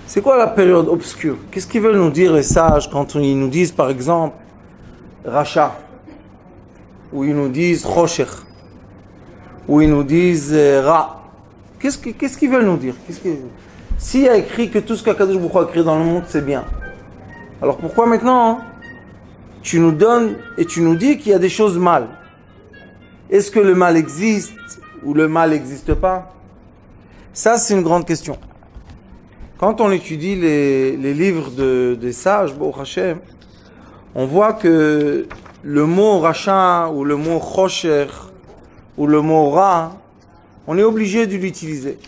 C'est quoi la période obscure? Qu'est-ce qu'ils veulent nous dire les sages quand ils nous disent par exemple Racha, ou ils nous disent Chosher, ou ils nous disent Ra? Qu'est-ce qu'ils veulent nous dire? S'il y a écrit que tout ce qu'Akadosh Baruch Hu a créé dans le monde c'est bien, alors pourquoi maintenant tu nous donnes et tu nous dis qu'il y a des choses mal? Est-ce que le mal existe ou le mal n'existe pas? Ça c'est une grande question. Quand on étudie les livres des sages, Baruch Hashem, on voit que le mot Racha ou le mot Chosher ou le mot Ra, on est obligé de l'utiliser.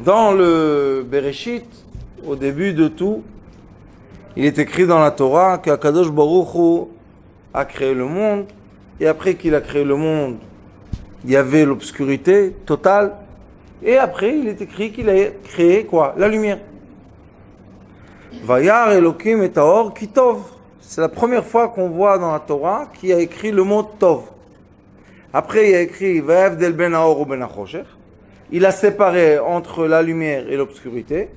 Dans le Bereshit, au début de tout, il est écrit dans la Torah qu'Akadosh Baruch Hu a créé le monde, et après qu'il a créé le monde, il y avait l'obscurité totale, et après il est écrit qu'il a créé quoi? La lumière. Vayar Elokim et Taor Kitov. C'est la première fois qu'on voit dans la Torah qu'il a écrit le mot Tov. Après il a écrit Vayavdel ben Haor ou ben Achosher. Il a séparé entre la lumière et l'obscurité.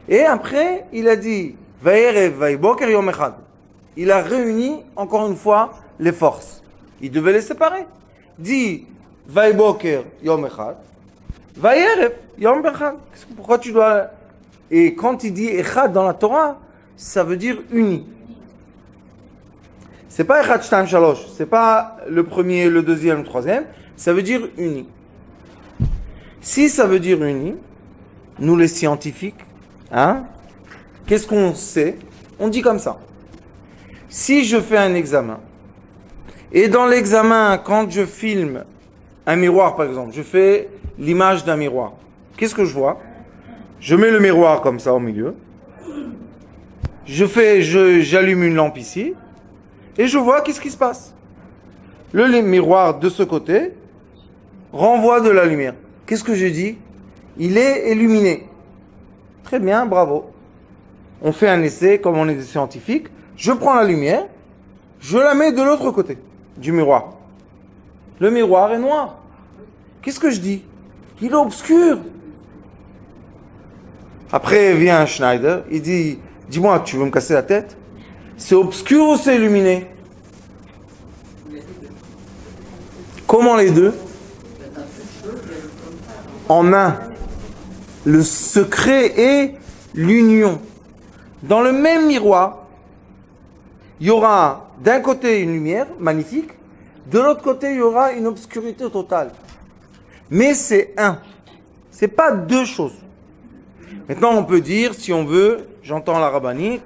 Et après il a dit Vayerev Vayboker Yom Echad. Il a réuni encore une fois les forces. Il devait les séparer. Dit Vayboker Yom Echad. Vayerev Yom Echad. Pourquoi tu dois... Et quand il dit Echad dans la Torah, ça veut dire uni. C'est pas Echad Shtaim Shalosh, c'est pas le premier, le deuxième, le troisième, ça veut dire uni. Si ça veut dire uni, nous les scientifiques, qu'est-ce qu'on sait? On dit comme ça. Si je fais un examen, et dans l'examen, quand je filme un miroir par exemple, je fais l'image d'un miroir, qu'est-ce que je vois? Je mets le miroir comme ça au milieu. J'allume une lampe ici. Et je vois qu'est-ce qui se passe. Le miroir de ce côté renvoie de la lumière. Qu'est-ce que je dis? Il est illuminé. Très bien, bravo. On fait un essai, comme on est des scientifiques. Je prends la lumière, je la mets de l'autre côté du miroir. Le miroir est noir. Qu'est-ce que je dis? Il est obscur. Après vient un Schneider, il dit, dis-moi, tu veux me casser la tête? C'est obscur ou c'est illuminé? Comment les deux? En un. Le secret est l'union. Dans le même miroir, il y aura d'un côté une lumière magnifique, de l'autre côté il y aura une obscurité totale. Mais c'est un. C'est pas deux choses. Maintenant, on peut dire, si on veut, j'entends la rabbinite,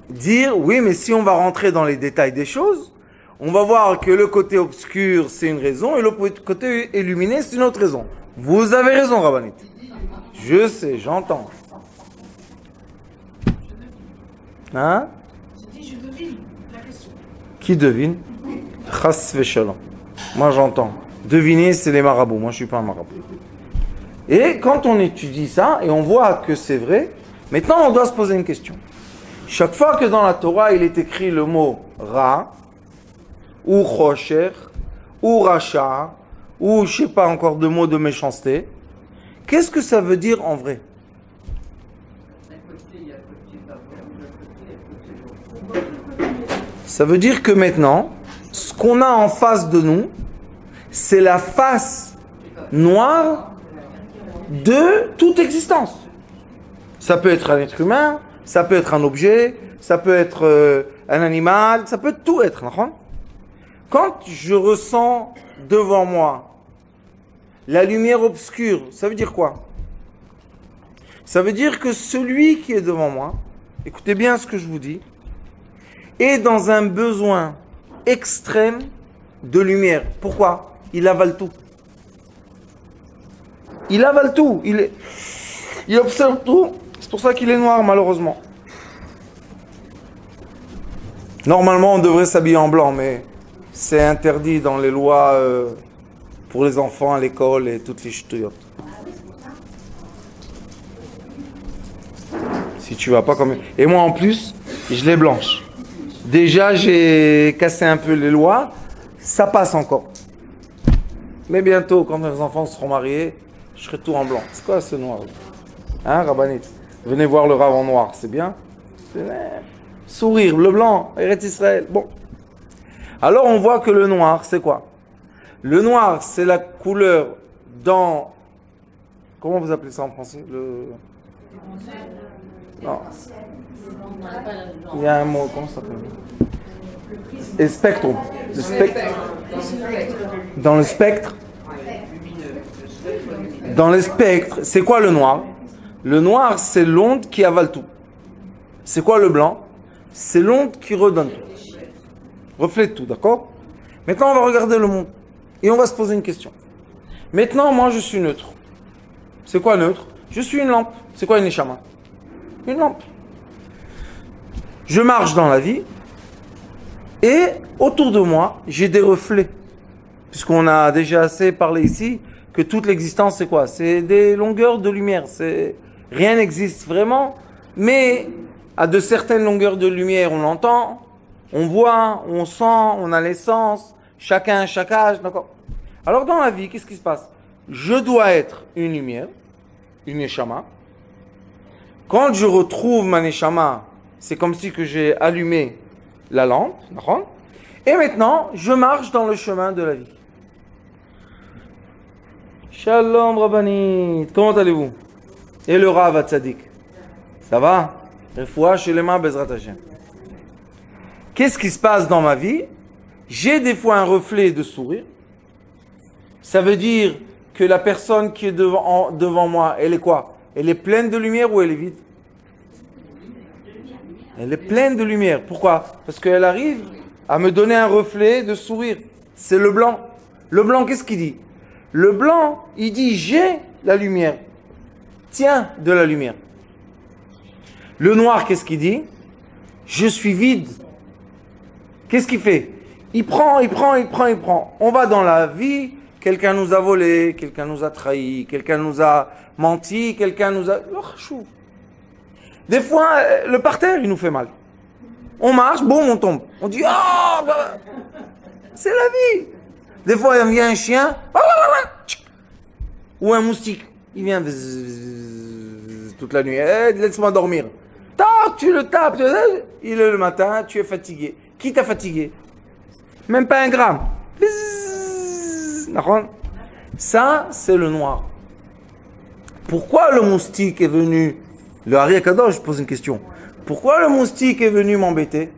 dire, oui, mais si on va rentrer dans les détails des choses, on va voir que le côté obscur, c'est une raison, et le côté illuminé, c'est une autre raison. Vous avez raison, rabbinite. Je sais, j'entends. Hein? Je devine la question. Qui devine? Chas v'shalom. Moi, j'entends. Deviner, c'est les marabouts. Moi, je suis pas un marabout. Et quand on étudie ça, et on voit que c'est vrai, maintenant on doit se poser une question. Chaque fois que dans la Torah il est écrit le mot Ra, ou Chosher, ou Racha, ou je sais pas encore de mots de méchanceté, qu'est-ce que ça veut dire en vrai? Ça veut dire que maintenant, ce qu'on a en face de nous, c'est la face noire de toute existence. Ça peut être un être humain, ça peut être un objet, ça peut être un animal, ça peut tout être. Quand je ressens devant moi la lumière obscure, ça veut dire quoi? Ça veut dire que celui qui est devant moi, écoutez bien ce que je vous dis, est dans un besoin extrême de lumière. Pourquoi? Il avale tout. Il avale tout, il observe tout, c'est pour ça qu'il est noir malheureusement. Normalement on devrait s'habiller en blanc, mais c'est interdit dans les lois pour les enfants à l'école et toutes les ch'touillottes. Si tu vas pas comme... Et moi en plus, je l'ai blanche. Déjà j'ai cassé un peu les lois, ça passe encore. Mais bientôt, quand mes enfants seront mariés, je serai tout en blanc. C'est quoi ce noir là? Hein, Rabbanit? Venez voir le Rav en noir, c'est bien? Sourire, le blanc, Eretz Israël. Bon. Alors on voit que le noir, c'est quoi? Le noir, c'est la couleur dans... Comment vous appelez ça en français? Non. Il y a un mot, comment ça s'appelle? Et spectrum. Le spectre. Dans le spectre. Dans le spectre, c'est quoi le noir? Le noir, c'est l'onde qui avale tout. C'est quoi le blanc? C'est l'onde qui redonne tout. Reflète tout, d'accord? Maintenant, on va regarder le monde. Et on va se poser une question. Maintenant, moi, je suis neutre. C'est quoi neutre? Je suis une lampe. C'est quoi une neshama? Une lampe. Je marche dans la vie. Et autour de moi, j'ai des reflets. Puisqu'on a déjà assez parlé ici que toute l'existence, c'est quoi? C'est des longueurs de lumière. Rien n'existe vraiment. Mais à de certaines longueurs de lumière, on entend, on voit, on sent, on a l'essence. Chacun, chaque âge, d'accord? Alors dans la vie, qu'est-ce qui se passe? Je dois être une lumière, une neshama. Quand je retrouve ma neshama, c'est comme si que j'ai allumé la lampe, d'accord? Et maintenant, je marche dans le chemin de la vie. Shalom Rabbanit, comment allez-vous? Et le Rav Tzadik? Ça va? Refoua shelema bezrat Hashem. Qu'est-ce qui se passe dans ma vie? J'ai des fois un reflet de sourire. Ça veut dire que la personne qui est devant moi, elle est quoi? Elle est pleine de lumière ou elle est vide? Elle est pleine de lumière. Pourquoi? Parce qu'elle arrive à me donner un reflet de sourire. C'est le blanc. Le blanc, qu'est-ce qu'il dit? Le blanc, il dit j'ai la lumière. Tiens de la lumière. Le noir, qu'est-ce qu'il dit? Je suis vide. Qu'est-ce qu'il fait? Il prend. On va dans la vie, quelqu'un nous a volé, quelqu'un nous a trahi, quelqu'un nous a menti, quelqu'un nous a... Des fois, le parterre, il nous fait mal. On marche, boum, on tombe. On dit, oh, c'est la vie. Des fois, il vient un chien, ou un moustique. Il vient toute la nuit. Laisse-moi dormir. Tac, tu le tapes. Il est le matin, tu es fatigué. Qui t'a fatigué? Même pas un gramme. Ça, c'est le noir. Pourquoi le moustique est venu? Le Hari Akadosh, je pose une question. Pourquoi le moustique est venu m'embêter?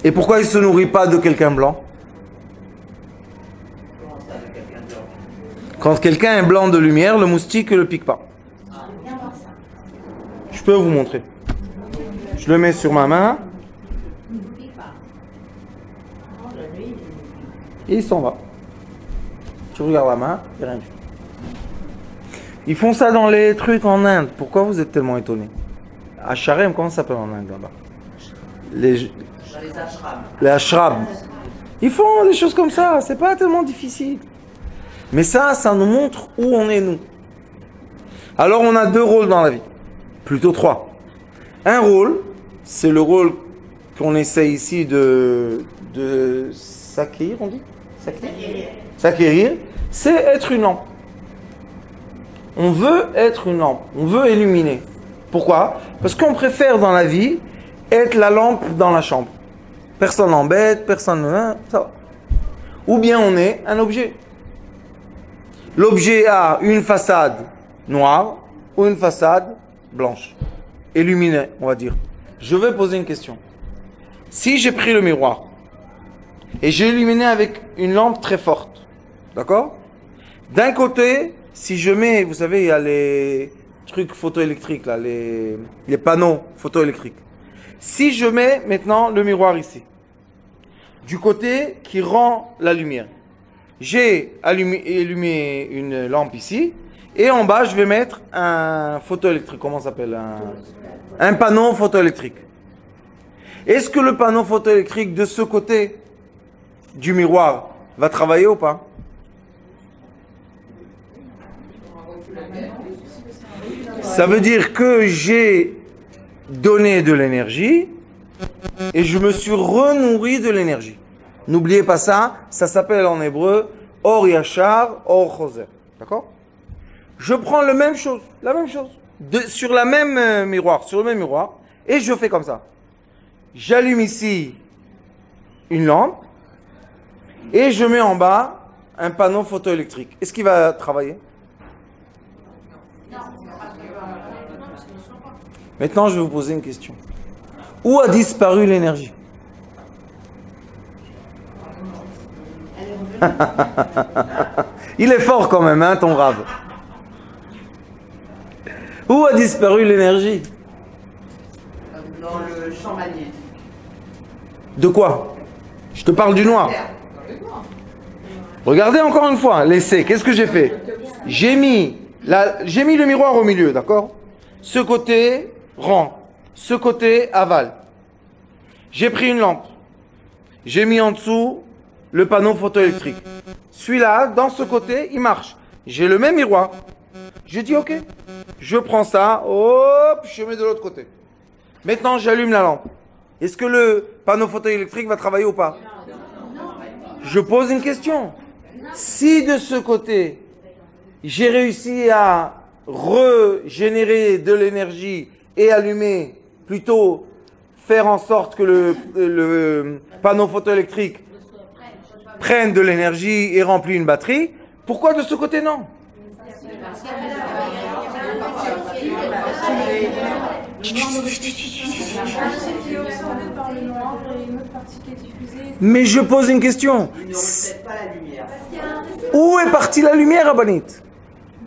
Et pourquoi il ne se nourrit pas de quelqu'un blanc? Quand quelqu'un est blanc de lumière, le moustique ne le pique pas. Je peux vous montrer. Je le mets sur ma main. Et il s'en va. Tu regardes la main, il n'y a rien du tout. Ils font ça dans les trucs en Inde. Pourquoi vous êtes tellement étonnés? Asharem, comment ça s'appelle en Inde là-bas? Les ashrams. Ils font des choses comme ça, c'est pas tellement difficile. Mais ça nous montre où on est nous. Alors on a deux rôles dans la vie. Plutôt trois. Un rôle, c'est le rôle qu'on essaie ici de s'acquérir, on dit? S'acquérir, c'est être une lampe. On veut être une lampe, on veut illuminer. Pourquoi? Parce qu'on préfère dans la vie être la lampe dans la chambre. Personne n'embête, personne ne... ça va. Ou bien on est un objet. L'objet a une façade noire ou une façade blanche. Illuminée, on va dire. Je vais poser une question. Si j'ai pris le miroir et j'ai illuminé avec une lampe très forte, d'accord? D'un côté, si je mets, vous savez, il y a les trucs photoélectriques, là, les panneaux photoélectriques. Si je mets maintenant le miroir ici, du côté qui rend la lumière, j'ai allumé une lampe ici, et en bas, je vais mettre un photoélectrique, comment ça s'appelle? Un panneau photoélectrique. Est-ce que le panneau photoélectrique de ce côté du miroir va travailler ou pas? Ça veut dire que j'ai donné de l'énergie et je me suis renourri de l'énergie. N'oubliez pas ça, ça s'appelle en hébreu Or Yachar, Or Choser. D'accord? Je prends la même chose, sur la même miroir, sur le même miroir, et je fais comme ça. J'allume ici une lampe, et je mets en bas un panneau photoélectrique. Est-ce qu'il va travailler? Maintenant, je vais vous poser une question. Où a disparu l'énergie? Il est fort quand même, hein, ton rave. Où a disparu l'énergie? Dans le champ magnétique. De quoi? Je te parle du noir. Regardez encore une fois, l'essai. Qu'est-ce que j'ai fait? J'ai mis le miroir au milieu, d'accord? Ce côté rend, ce côté aval. J'ai pris une lampe. J'ai mis en dessous le panneau photoélectrique. Celui-là, dans ce côté, il marche. J'ai le même miroir. Je dis ok. Je prends ça, hop, je mets de l'autre côté. Maintenant, j'allume la lampe. Est-ce que le panneau photoélectrique va travailler ou pas? Je pose une question. Si de ce côté, j'ai réussi à régénérer de l'énergie et allumer, plutôt faire en sorte que le panneau photoélectrique prenne de l'énergie et remplit une batterie, pourquoi de ce côté non? Mais je pose une question. Où est partie la lumière, Abanit?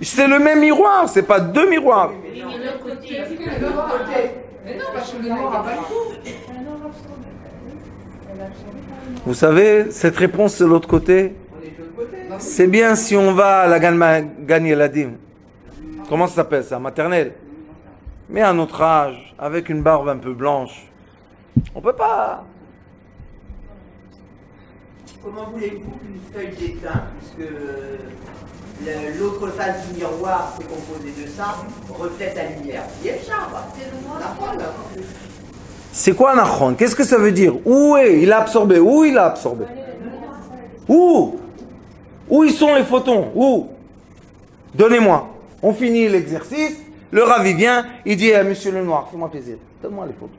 C'est le même miroir, c'est pas deux miroirs. Vous savez, cette réponse de l'autre côté, c'est bien si on va à la gagner la dîme. Comment ça s'appelle ça? Maternelle. Mais à notre âge, avec une barbe un peu blanche, on peut pas. Comment voulez-vous qu'une feuille d'étain, puisque l'autre face du miroir, c'est composé de ça, reflète la lumière? Il y a le charme, c'est le noir. C'est quoi Nachon? Qu'est-ce que ça veut dire? Où est? Il a absorbé. Où il a absorbé? Où? Où ils sont les photons? Où? Donnez-moi. On finit l'exercice. Le Rav il vient, il dit à Monsieur le Noir, fais-moi plaisir, donne-moi les photos.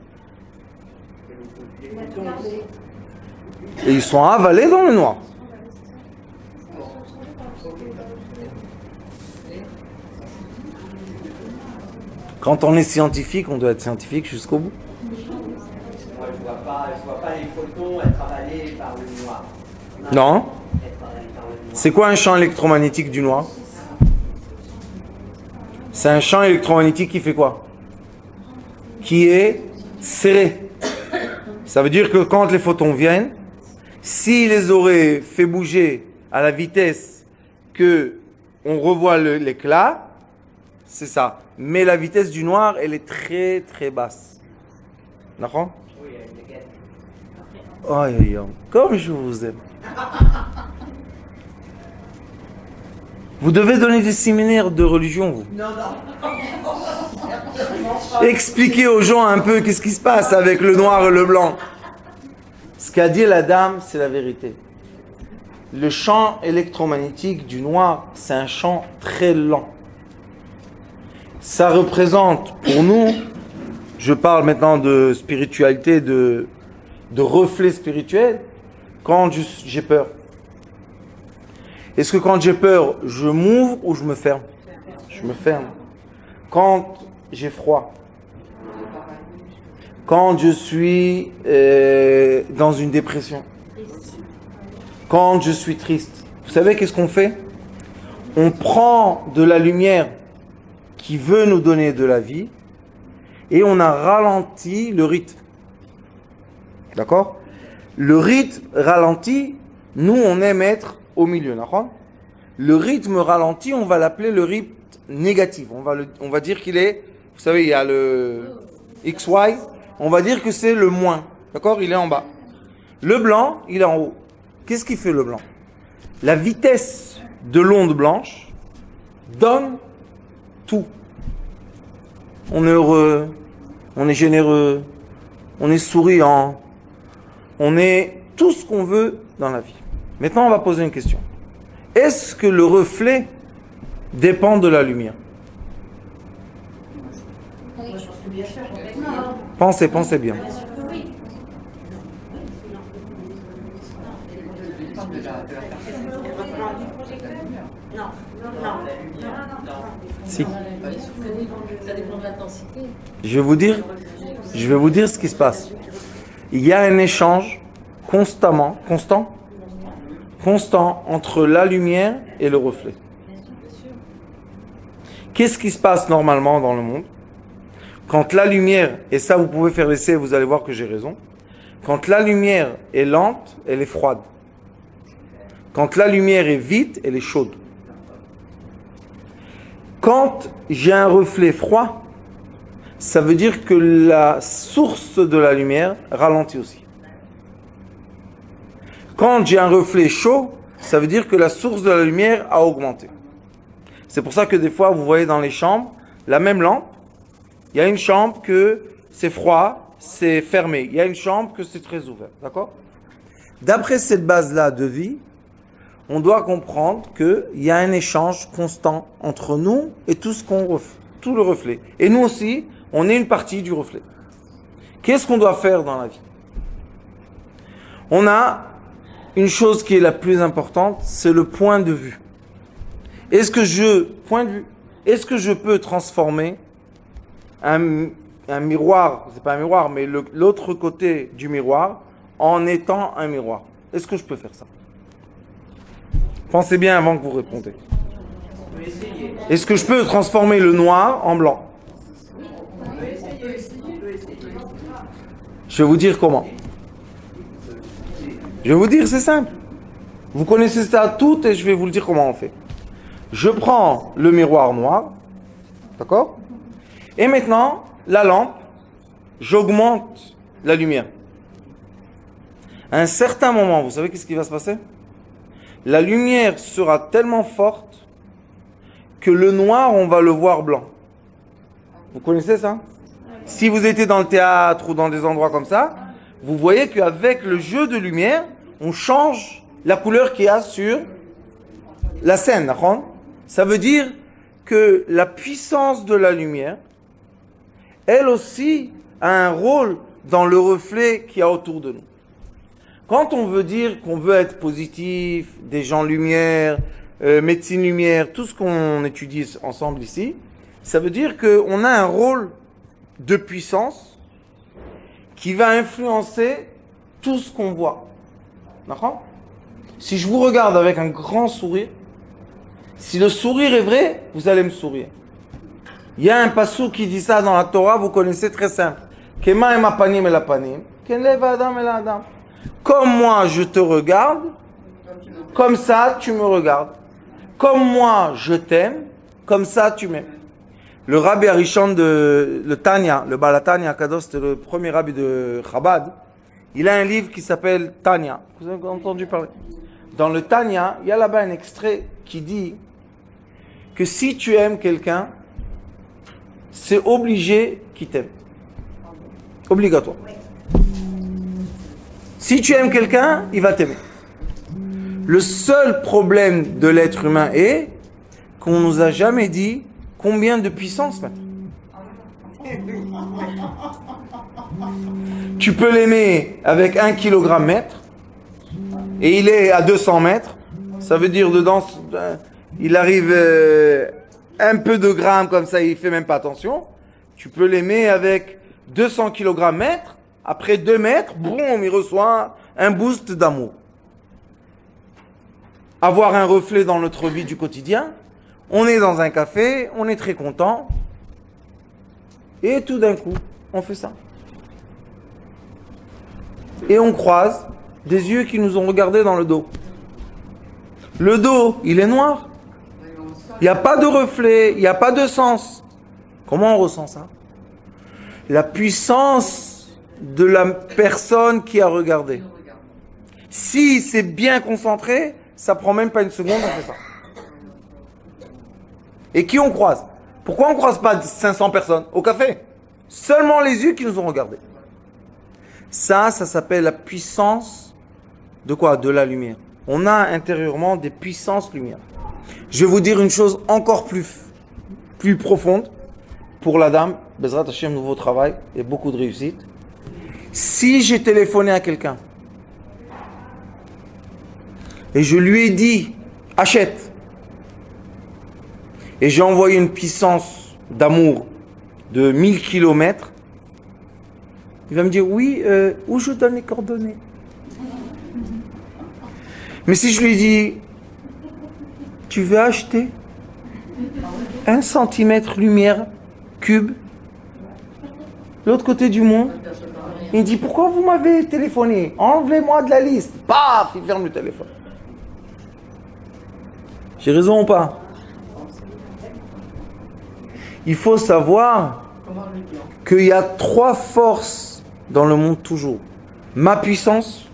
Et ils sont avalés dans le noir. Quand on est scientifique, on doit être scientifique jusqu'au bout. Moi, je vois pas les photons être avalés par le noir. Non. C'est quoi un champ électromagnétique du noir? C'est un champ électromagnétique qui fait quoi? Qui est serré. Ça veut dire que quand les photons viennent, s'ils les auraient fait bouger à la vitesse que on revoit l'éclat, c'est ça. Mais la vitesse du noir, elle est très très basse. D'accord? Oui, elle est Aïe aïe aïe, comme je vous aime. Vous devez donner des séminaires de religion, vous. Non. Expliquez aux gens un peu qu'est-ce qui se passe avec le noir et le blanc. Ce qu'a dit la dame, c'est la vérité. Le champ électromagnétique du noir, c'est un champ très lent. Ça représente pour nous, je parle maintenant de spiritualité, de reflet spirituel, quand j'ai peur. Est-ce que quand j'ai peur, je m'ouvre ou je me ferme? Je me ferme. Quand j'ai froid, quand je suis dans une dépression, quand je suis triste, vous savez qu'est-ce qu'on fait? On prend de la lumière qui veut nous donner de la vie et on a ralenti le rythme. D'accord? Le rythme ralenti, nous on aime être au milieu, d'accord? Le rythme ralenti, on va l'appeler le rythme négatif. On va dire qu'il est, vous savez, il y a le XY, on va dire que c'est le moins, d'accord? Il est en bas. Le blanc, il est en haut. Qu'est-ce qui fait le blanc? La vitesse de l'onde blanche donne tout. On est heureux, on est généreux, on est souriant, on est tout ce qu'on veut dans la vie. Maintenant, on va poser une question. est-ce que le reflet dépend de la lumière? Moi, je pense que bien sûr, complètement. Pensez bien. Bien sûr que oui. Non, non, Si. ça dépend de l'intensité. Je vais vous dire ce qui se passe. Il y a un échange constant entre la lumière et le reflet. Qu'est-ce qui se passe normalement dans le monde? Quand la lumière, et ça vous pouvez faire l'essai, vous allez voir que j'ai raison. Quand la lumière est lente, elle est froide. Quand la lumière est vite, elle est chaude. Quand j'ai un reflet froid, ça veut dire que la source de la lumière ralentit aussi. Quand j'ai un reflet chaud, ça veut dire que la source de la lumière a augmenté. C'est pour ça que des fois, vous voyez dans les chambres, la même lampe, il y a une chambre que c'est froid, c'est fermé. Il y a une chambre que c'est très ouvert. D'accord? D'après cette base-là de vie, on doit comprendre qu'il y a un échange constant entre nous et tout le reflet. Et nous aussi, on est une partie du reflet. Qu'est-ce qu'on doit faire dans la vie? On a une chose qui est la plus importante, c'est le point de vue. Est-ce que je peux transformer un miroir, c'est pas un miroir, mais l'autre côté du miroir, en étant un miroir? Est-ce que je peux faire ça? Pensez bien avant que vous répondez. Est-ce que je peux transformer le noir en blanc? Je vais vous dire comment. Je vais vous dire, c'est simple. Vous connaissez ça toutes et je vais vous le dire comment on fait. Je prends le miroir noir, d'accord? Et maintenant, la lampe, j'augmente la lumière. À un certain moment, vous savez qu'est-ce qui va se passer? La lumière sera tellement forte que le noir, on va le voir blanc. Vous connaissez ça? Si vous étiez dans le théâtre ou dans des endroits comme ça, vous voyez qu'avec le jeu de lumière, on change la couleur qu'il y a sur la scène. Ça veut dire que la puissance de la lumière, elle aussi, a un rôle dans le reflet qu'il y a autour de nous. Quand on veut dire qu'on veut être positif, des gens lumière, médecine lumière, tout ce qu'on étudie ensemble ici, ça veut dire qu'on a un rôle de puissance qui va influencer tout ce qu'on voit. D'accord? Si je vous regarde avec un grand sourire, si le sourire est vrai, vous allez me sourire. Il y a un passou qui dit ça dans la Torah, vous connaissez, très simple. Kema ema panim el apanim, ken lev adam el adam. Comme moi je te regarde, comme ça tu me regardes. Comme moi je t'aime, comme ça tu m'aimes. Le rabbi Arishon le Tanya, le Baal Tanya Kadosh, c'était le premier rabbi de Chabad. Il a un livre qui s'appelle Tanya. Vous avez entendu parler? Dans le Tanya, il y a là-bas un extrait qui dit que si tu aimes quelqu'un, c'est obligé qu'il t'aime. Obligatoire. Si tu aimes quelqu'un, il va t'aimer. Le seul problème de l'être humain est qu'on nous a jamais dit combien de puissance maintenant. Tu peux l'aimer avec 1 kg mètre et il est à 200 mètres. Ça veut dire dedans, il arrive un peu de grammes comme ça, il fait même pas attention. Tu peux l'aimer avec 200 kg mètre. Après 2 mètres, boum, il reçoit un boost d'amour. Avoir un reflet dans notre vie du quotidien. On est dans un café, on est très content. Et tout d'un coup, on fait ça. Et on croise des yeux qui nous ont regardés dans le dos. Le dos, il est noir. Il n'y a pas de reflet, il n'y a pas de sens. Comment on ressent ça? La puissance de la personne qui a regardé. Si c'est bien concentré, ça prend même pas une seconde, on fait ça. Et qui on croise? Pourquoi on croise pas 500 personnes au café? Seulement les yeux qui nous ont regardés. Ça s'appelle la puissance de quoi? De la lumière. On a intérieurement des puissances lumière. Je vais vous dire une chose encore plus profonde pour la dame. Bezrat Hashem, nouveau travail et beaucoup de réussite. Si j'ai téléphoné à quelqu'un et je lui ai dit achète, et j'ai envoyé une puissance d'amour de 1000 kilomètres, il va me dire oui, où je donne les coordonnées. Mais si je lui dis tu veux acheter 1 centimètre lumière cube l'autre côté du monde, il dit pourquoi vous m'avez téléphoné, enlevez-moi de la liste. Paf, il ferme le téléphone. J'ai raison ou pas? Il faut savoir qu'il y a 3 forces dans le monde toujours. Ma puissance,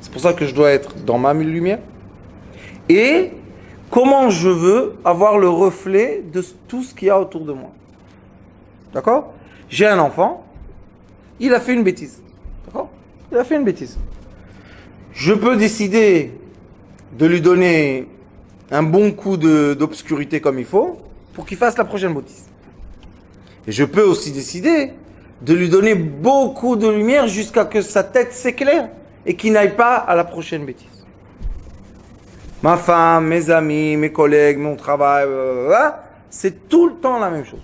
c'est pour ça que je dois être dans ma lumière, et comment je veux avoir le reflet de tout ce qu'il y a autour de moi. D'accord? J'ai un enfant, il a fait une bêtise. D'accord? Il a fait une bêtise. Je peux décider de lui donner un bon coup d'obscurité comme il faut pour qu'il fasse la prochaine bêtise. Et je peux aussi décider de lui donner beaucoup de lumière jusqu'à ce que sa tête s'éclaire et qu'il n'aille pas à la prochaine bêtise. Ma femme, mes amis, mes collègues, mon travail, c'est tout le temps la même chose.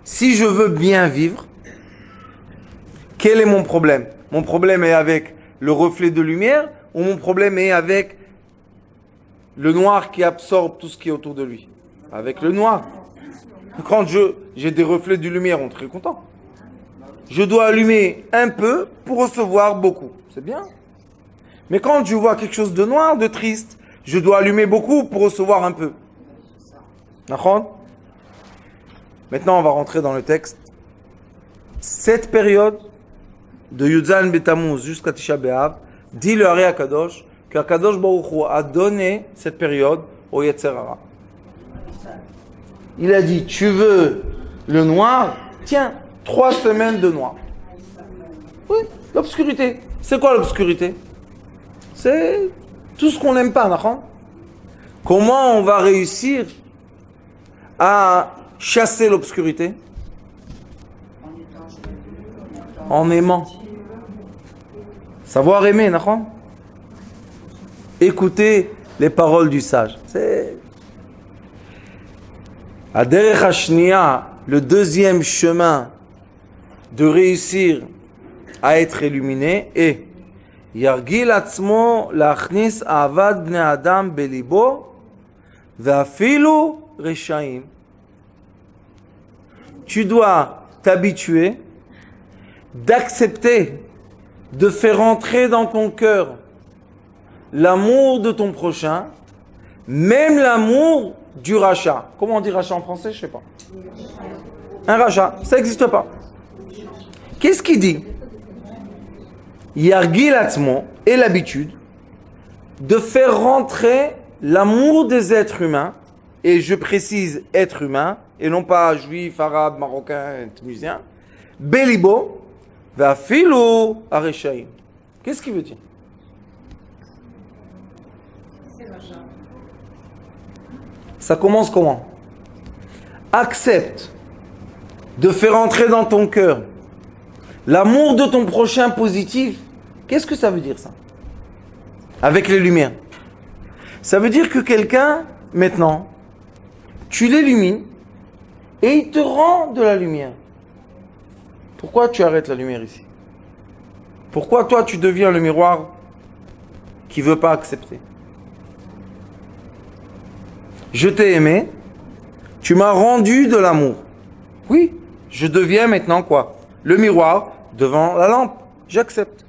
Si je veux bien vivre, quel est mon problème? Mon problème est avec le reflet de lumière ou mon problème est avec le noir qui absorbe tout ce qui est autour de lui? Avec le noir. Quand j'ai des reflets de lumière, on est très content. Je dois allumer un peu pour recevoir beaucoup. C'est bien. Mais quand je vois quelque chose de noir, de triste, je dois allumer beaucoup pour recevoir un peu. D'accord? Maintenant, on va rentrer dans le texte. Cette période de Yudzan Betamuz jusqu'à Tisha B'Av, dit le Hari HaKadosh qu'Akadosh Baruch Hu a donné cette période au Yetzer Hara. Il a dit, tu veux le noir? Tiens, 3 semaines de noir. Oui, l'obscurité. C'est quoi l'obscurité? C'est tout ce qu'on n'aime pas, d'accord? Comment on va réussir à chasser l'obscurité? En aimant. Savoir aimer, d'accord? Écouter les paroles du sage. C'est Aderech Hashniya, le deuxième chemin de réussir à être illuminé est Yargil atzmo lachnis avad bnei adam belibo ve'afilu reshaim. Tu dois t'habituer d'accepter de faire entrer dans ton cœur l'amour de ton prochain, même l'amour du rachat. Comment on dit rachat en français? Je sais pas. Un rachat, ça n'existe pas. Qu'est-ce qu'il dit? Yargil atzmo est l'habitude de faire rentrer l'amour des êtres humains, et je précise être humain, et non pas juif, arabe, marocain, tunisien, belibo, ve'afilu areshaim. Qu'est-ce qu'il veut dire? Ça commence comment? Accepte de faire entrer dans ton cœur l'amour de ton prochain positif. Qu'est-ce que ça veut dire ça? Avec les lumières. Ça veut dire que quelqu'un, maintenant, tu l'illumines et il te rend de la lumière. Pourquoi tu arrêtes la lumière ici? Pourquoi toi tu deviens le miroir qui ne veut pas accepter? Je t'ai aimé, tu m'as rendu de l'amour. Oui, je deviens maintenant quoi? Le miroir devant la lampe. J'accepte.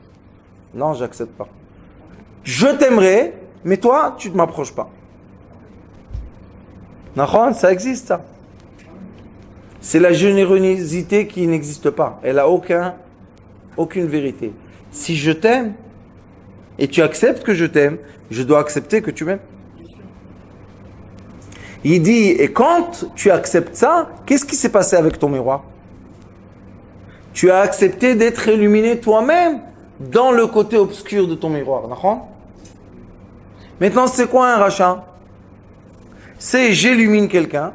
Non, j'accepte pas. Je t'aimerai, mais toi, tu ne m'approches pas. Nahon, ça existe ça. C'est la générosité qui n'existe pas. Elle n'a aucune vérité. Si je t'aime, et tu acceptes que je t'aime, je dois accepter que tu m'aimes. Il dit, et quand tu acceptes ça, qu'est-ce qui s'est passé avec ton miroir? Tu as accepté d'être illuminé toi-même dans le côté obscur de ton miroir. Maintenant, c'est quoi un rachat? C'est j'illumine quelqu'un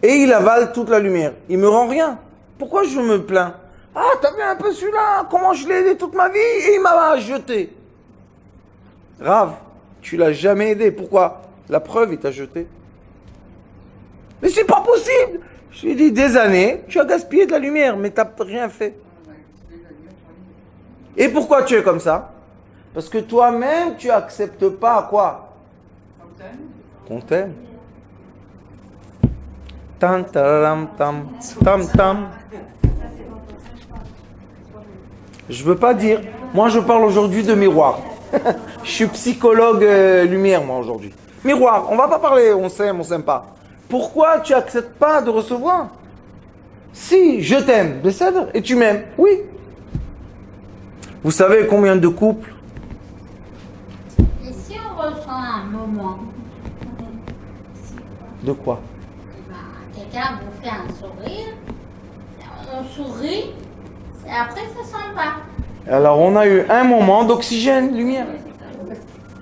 et il avale toute la lumière. Il me rend rien. Pourquoi je me plains? Ah, t'as vu un peu celui-là? Comment je l'ai aidé toute ma vie et il m'a jeté. Rav, tu l'as jamais aidé. Pourquoi? La preuve, il t'a jeté. Mais c'est pas possible. Je lui ai dit des années, tu as gaspillé de la lumière, mais t'as rien fait. Et pourquoi tu es comme ça? Parce que toi-même, tu acceptes pas quoi? Qu'on t'aime. Tam tam tam tam tam. Je veux pas dire. Moi, je parle aujourd'hui de miroir. Je suis psychologue lumière, moi, aujourd'hui. Miroir, on va pas parler, on s'aime pas. Pourquoi tu acceptes pas de recevoir? Si, je t'aime, et tu m'aimes, oui. Vous savez combien de couples? Et si on ressent un moment, De quoi? quelqu'un vous fait un sourire, on sourit, et après ça s'en va. Alors, on a eu un moment d'oxygène, lumière.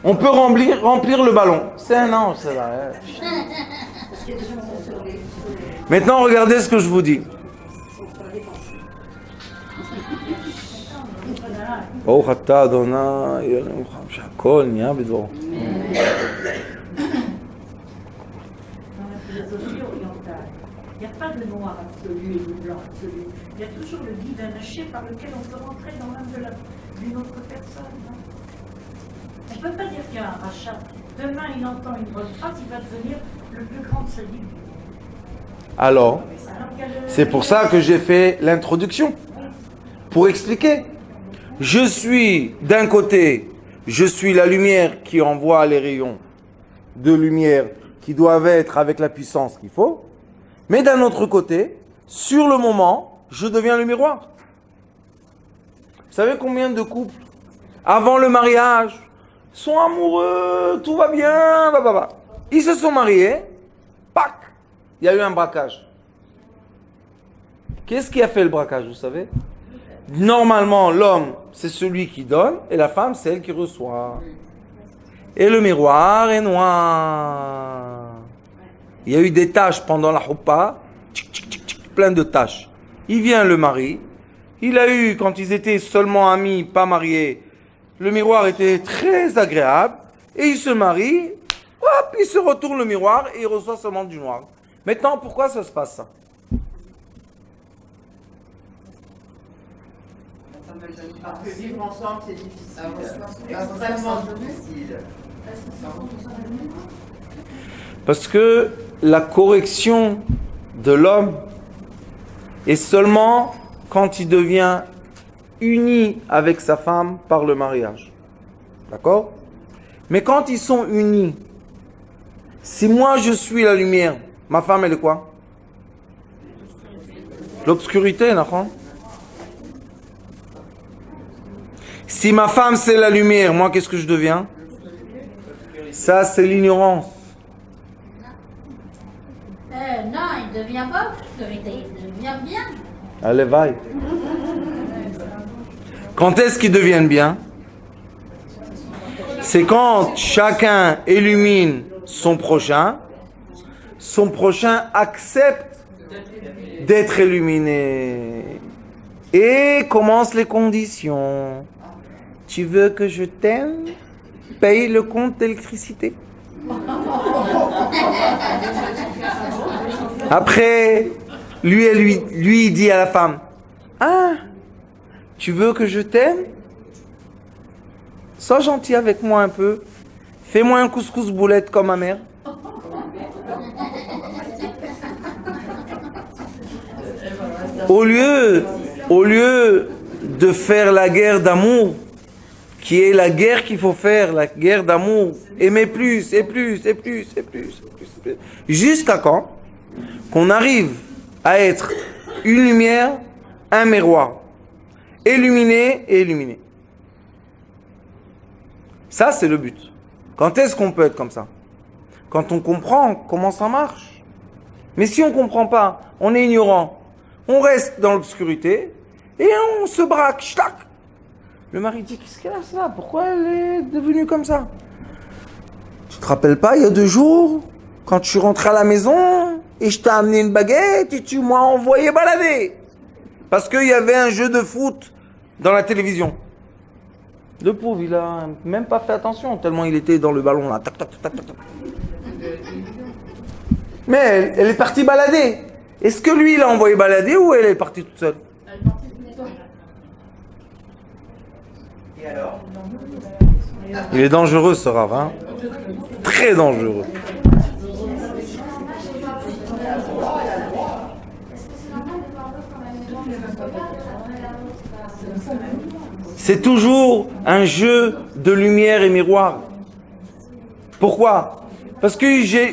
On peut remplir le ballon. C'est un an, c'est là. Maintenant, regardez ce que je vous dis. ברוך אתה אדוני אלוהינו שהכל נהיה בדברו. Dans la philosophie orientale, il n'y a pas de noir absolu et de blanc absolu. Il y a toujours le guide anaché par lequel on peut rentrer dans l'âme d'une autre personne. On ne peut pas dire qu'il y a un rachat. Demain, il entend une bonne phrase, il va devenir le plus grand sadique. Alors, c'est pour ça que j'ai fait l'introduction. Pour expliquer. Je suis, d'un côté, je suis la lumière qui envoie les rayons de lumière qui doivent être avec la puissance qu'il faut. Mais d'un autre côté, sur le moment, je deviens le miroir. Vous savez combien de couples, avant le mariage, sont amoureux, tout va bien, bah. Ils se sont mariés, pac, il y a eu un braquage. Qu'est-ce qui a fait le braquage, vous savez? Normalement, l'homme, c'est celui qui donne, et la femme, c'est elle qui reçoit. Et le miroir est noir. Il y a eu des taches pendant la choupa, plein de taches. Il vient le mari, il a eu, quand ils étaient seulement amis, pas mariés, le miroir était très agréable, et il se marie, hop, il se retourne le miroir, et il reçoit seulement du noir. Maintenant, pourquoi ça se passe ça? Parce que vivre ensemble, c'est difficile. Extrêmement difficile. Parce que la correction de l'homme est seulement quand il devient uni avec sa femme par le mariage. D'accord? Mais quand ils sont unis, si moi je suis la lumière, ma femme elle est quoi? L'obscurité, d'accord? Si ma femme c'est la lumière, moi qu'est-ce que je deviens? Ça c'est l'ignorance. Non, il ne devient pas obscurité, il devient bien. Allez, vaille. Quand est-ce qu'ils deviennent bien? C'est quand chacun illumine son prochain accepte d'être illuminé. Et commencent les conditions. Tu veux que je t'aime? Paye le compte d'électricité. Après, lui il dit à la femme, ah, tu veux que je t'aime? Sois gentil avec moi un peu. Fais-moi un couscous boulette comme ma mère. Au lieu de faire la guerre d'amour, qui est la guerre qu'il faut faire, la guerre d'amour, aimer plus, et plus, et plus, et plus, et plus, et plus, jusqu'à quand? Qu'on arrive à être une lumière, un miroir, illuminé et illuminé. Ça, c'est le but. Quand est-ce qu'on peut être comme ça? Quand on comprend comment ça marche. Mais si on ne comprend pas, on est ignorant, on reste dans l'obscurité et on se braque. Shtac. Le mari dit, qu'est-ce qu'elle a ça? Pourquoi elle est devenue comme ça? Tu te rappelles pas, il y a 2 jours, quand je suis rentré à la maison et je t'ai amené une baguette et tu m'as envoyé balader. Parce qu'il y avait un jeu de foot dans la télévision. Le pauvre, il a même pas fait attention, tellement il était dans le ballon là. Tac, tac, tac, tac, tac. Mais elle est partie balader. Est-ce que lui, il a envoyé balader ou elle est partie toute seule? Et alors? Il est dangereux ce Rav, hein? Très dangereux. C'est toujours un jeu de lumière et miroir. Pourquoi? Parce que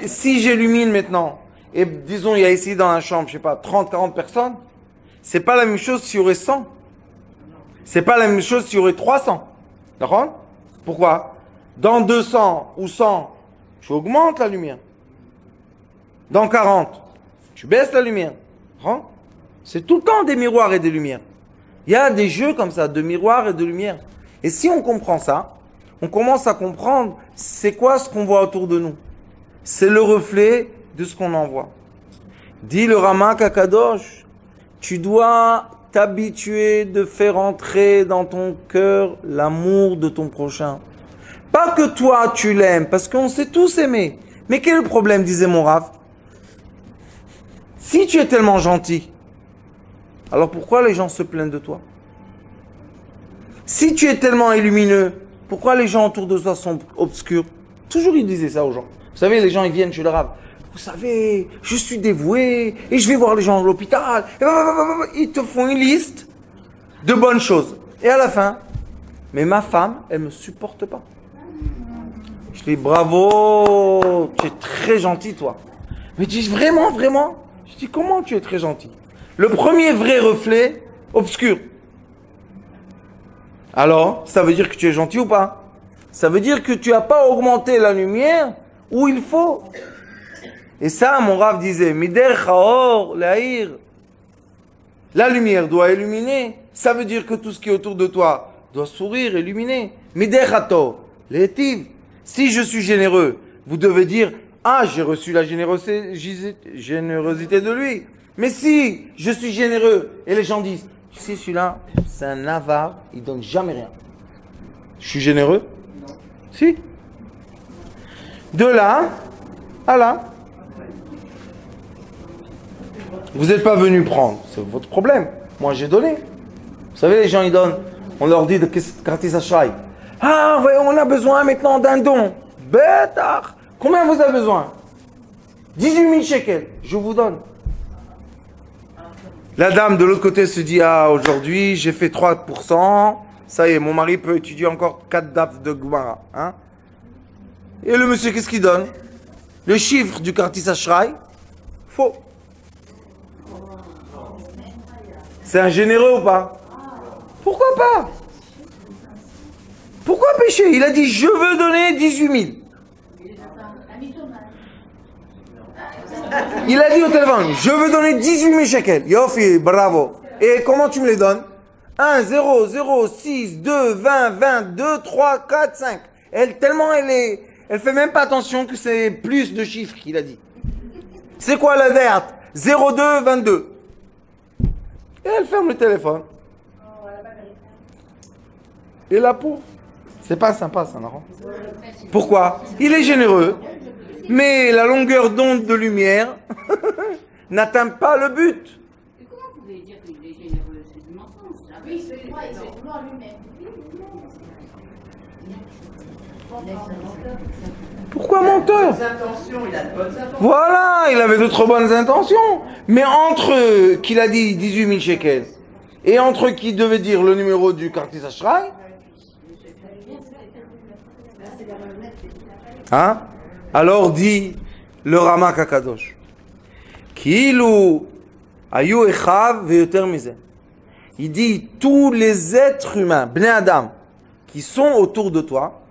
si j'illumine maintenant, et disons il y a ici dans la chambre, je sais pas, 30, 40 personnes, c'est pas la même chose s'il y aurait 100. C'est pas la même chose s'il y aurait 300. D'accord? Pourquoi? Dans 200 ou 100, tu augmentes la lumière. Dans 40, tu baisses la lumière. D'accord? C'est tout le temps des miroirs et des lumières. Il y a des jeux comme ça, de miroirs et de lumière. Et si on comprend ça, on commence à comprendre c'est quoi ce qu'on voit autour de nous. C'est le reflet de ce qu'on en voit. Dit le Ramak HaKadosh, tu dois t'habituer de faire entrer dans ton cœur l'amour de ton prochain. Pas que toi tu l'aimes, parce qu'on sait tous aimer. Mais quel est le problème, disait mon Rav? Si tu es tellement gentil, alors pourquoi les gens se plaignent de toi? Si tu es tellement lumineux, pourquoi les gens autour de toi sont obscurs? Toujours il disait ça aux gens. Vous savez, les gens ils viennent chez le Rav. Vous savez, je suis dévoué et je vais voir les gens à l'hôpital. Ils te font une liste de bonnes choses. Et à la fin, mais ma femme, elle me supporte pas. Je dis bravo, tu es très gentil toi. Mais dis vraiment, vraiment. Je dis comment tu es très gentil? Le premier vrai reflet, obscur. Alors, ça veut dire que tu es gentil ou pas? Ça veut dire que tu n'as pas augmenté la lumière où il faut. Et ça, mon Rav disait, Mider Chaor Laïr. La lumière doit illuminer. Ça veut dire que tout ce qui est autour de toi doit sourire, illuminer. Mider Chator Létiv. Si je suis généreux, vous devez dire, ah, j'ai reçu la générosité de lui. Mais si je suis généreux et les gens disent, tu sais, celui-là, c'est un avare, il donne jamais rien. Je suis généreux? Non. Si. De là à là. Vous n'êtes pas venu prendre, c'est votre problème. Moi, j'ai donné. Vous savez, les gens, ils donnent. On leur dit de Kartis Ashray. Ah, on a besoin maintenant d'un don. Bêtard. Combien vous avez besoin? 18 000 shekels. Je vous donne. La dame de l'autre côté se dit, ah, aujourd'hui, j'ai fait 3%. Ça y est, mon mari peut étudier encore 4 daf de Gemara. Hein? Et le monsieur, qu'est-ce qu'il donne? Le chiffre du Kartis Ashray. Faux. C'est un généreux ou pas? Pourquoi pas? Pourquoi pécher? Il a dit, je veux donner 18 000. Il a dit au téléphone, je veux donner 18 000 shekels. Yofi, bravo. Et comment tu me les donnes? 1, 0, 0, 6, 2, 20, 22, 3, 4, 5. Elle fait même pas attention que c'est plus de chiffres qu'il a dit. C'est quoi la verte? 02, 22. Et elle ferme le téléphone. Et la pauvre. C'est pas sympa ça, non? Pourquoi? Il est généreux. Mais la longueur d'onde de lumière n'atteint pas le but. Mais comment vous pouvez dire qu'il est généreux? C'est du mensonge. Ah oui, c'est vouloir lui-même. Pourquoi menteur? Il a de bonnes intentions. Voilà, il avait d'autres bonnes intentions. Mais entre qu'il a dit 18 000 shekels et entre qui devait dire le numéro du Kartis Ashray, hein? Alors dit le Ramak HaKadosh, Kilu ayu echav veyoter mize. Il dit tous les êtres humains, Bnei Adam, qui sont autour de toi,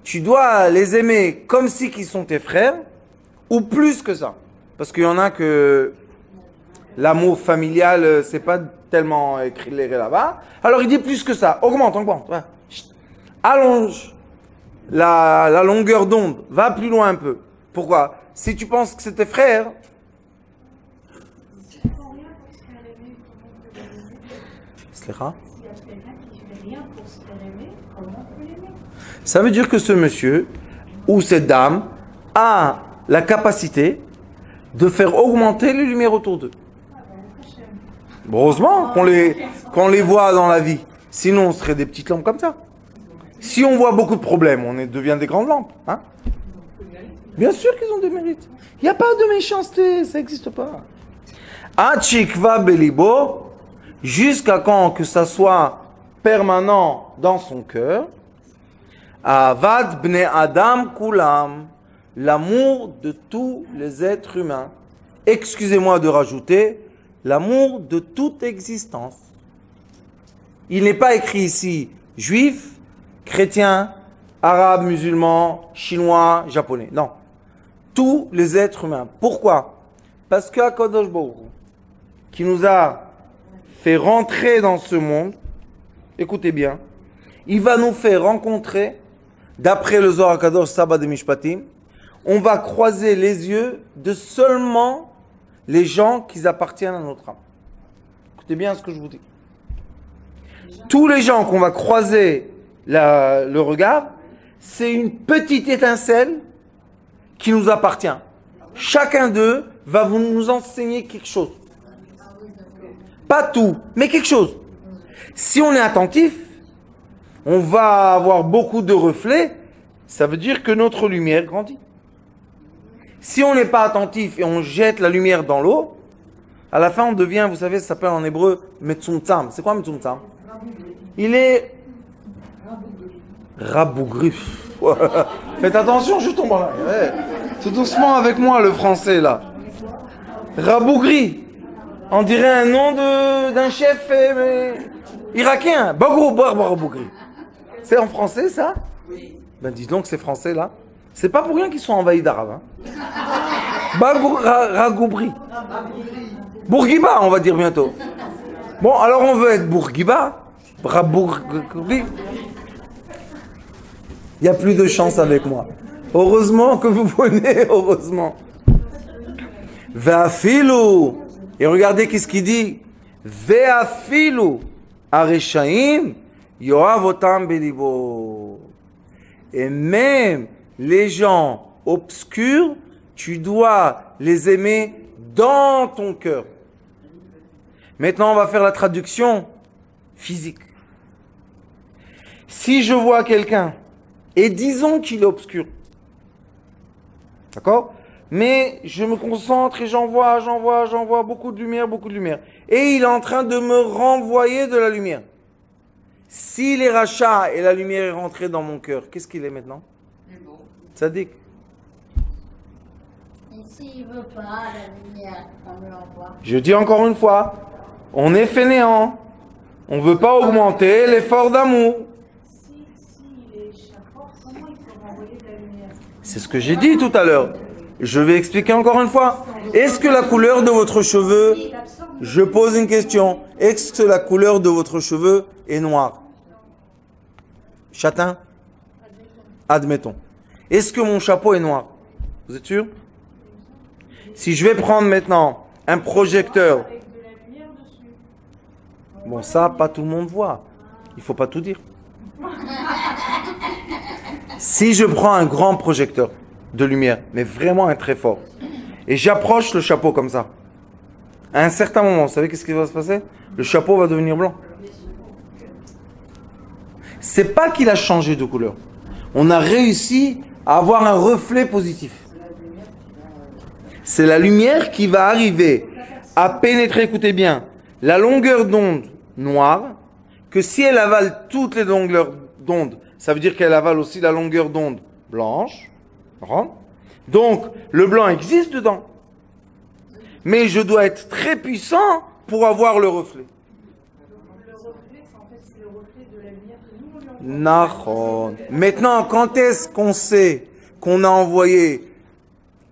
tu dois les aimer comme si qu'ils sont tes frères, ou plus que ça. Parce qu'il y en a que l'amour familial, c'est pas tellement écrit là-bas. Alors il dit plus que ça, augmente. Ouais. Allonge la longueur d'onde. Va plus loin un peu. Pourquoi? Si tu penses que c'est tes frères, Slicha. Ça veut dire que ce monsieur ou cette dame a la capacité de faire augmenter les lumières autour d'eux. Heureusement qu'on les voit dans la vie. Sinon, on serait des petites lampes comme ça. Si on voit beaucoup de problèmes, devient des grandes lampes. Hein? Bien sûr qu'ils ont des mérites. Il n'y a pas de méchanceté, ça n'existe pas. Achikva belibo, jusqu'à quand que ça soit permanent dans son cœur. Avad bne Adam kulam, l'amour de tous les êtres humains. Excusez-moi de rajouter, l'amour de toute existence. Il n'est pas écrit ici juif, chrétien, arabe, musulman, chinois, japonais. Non. Tous les êtres humains. Pourquoi? Parce que HaKadosh Baruch Hu, qui nous a fait rentrer dans ce monde, écoutez bien, il va nous faire rencontrer, d'après le Zohar HaKadosh Saba de Mishpatim, on va croiser les yeux de seulement les gens qui appartiennent à notre âme. Écoutez bien ce que je vous dis. Tous les gens qu'on va croiser le regard, c'est une petite étincelle qui nous appartient. Chacun d'eux va nous enseigner quelque chose. Pas tout, mais quelque chose. Si on est attentif, on va avoir beaucoup de reflets, ça veut dire que notre lumière grandit. Si on n'est pas attentif et on jette la lumière dans l'eau, à la fin on devient, vous savez, ça s'appelle en hébreu Metzumtzam. C'est quoi Metzumtzam? Il est rabougri. Faites attention, je tombe là. Ouais. Tout doucement avec moi le français là. Rabougri. On dirait un nom d'un chef irakien. Bagro Rabougri. C'est en français ça? Oui. Ben dis donc c'est français là. C'est pas pour rien qu'ils sont envahis d'arabes. Hein. Ragoubri. Bourguiba, on va dire bientôt. Bon, alors on veut être Bourguiba. Rabougri. Il n'y a plus de chance avec moi. Heureusement que vous venez, heureusement. Ve'afilu. Et regardez qu'est-ce qu'il dit. Ve'afilu. Areshaim. Yoavotam belibo. Et même les gens obscurs, tu dois les aimer dans ton cœur. Maintenant, on va faire la traduction physique. Si je vois quelqu'un, et disons qu'il est obscur, d'accord? Mais je me concentre et j'en vois beaucoup de lumière, et il est en train de me renvoyer de la lumière. Si les rachats et la lumière est rentrée dans mon cœur, qu'est-ce qu'il est maintenant? Tzadik. Et s'il ne veut pas la lumière qu'on lui envoie? Je dis encore une fois, on est fainéant. On ne veut pas augmenter l'effort d'amour. C'est ce que j'ai dit tout à l'heure. Je vais expliquer encore une fois. Est-ce que la couleur de votre cheveu, je pose une question, est-ce que la couleur de votre cheveu est noire? Châtain? Admettons. Est-ce que mon chapeau est noir? Vous êtes sûr? Si je vais prendre maintenant un projecteur. Bon, ça, pas tout le monde voit. Il ne faut pas tout dire. Si je prends un grand projecteur de lumière, mais vraiment un très fort, et j'approche le chapeau comme ça, à un certain moment, vous savez qu'est-ce qui va se passer? Le chapeau va devenir blanc. C'est pas qu'il a changé de couleur. On a réussi à avoir un reflet positif. C'est la lumière qui va arriver à pénétrer, écoutez bien, la longueur d'onde noire, que si elle avale toutes les longueurs d'onde, ça veut dire qu'elle avale aussi la longueur d'onde blanche. Donc, le blanc existe dedans. Mais je dois être très puissant pour avoir le reflet. Le reflet, c'est le reflet de la lumière que nous, on lui envoie. Maintenant, quand est-ce qu'on sait qu'on a envoyé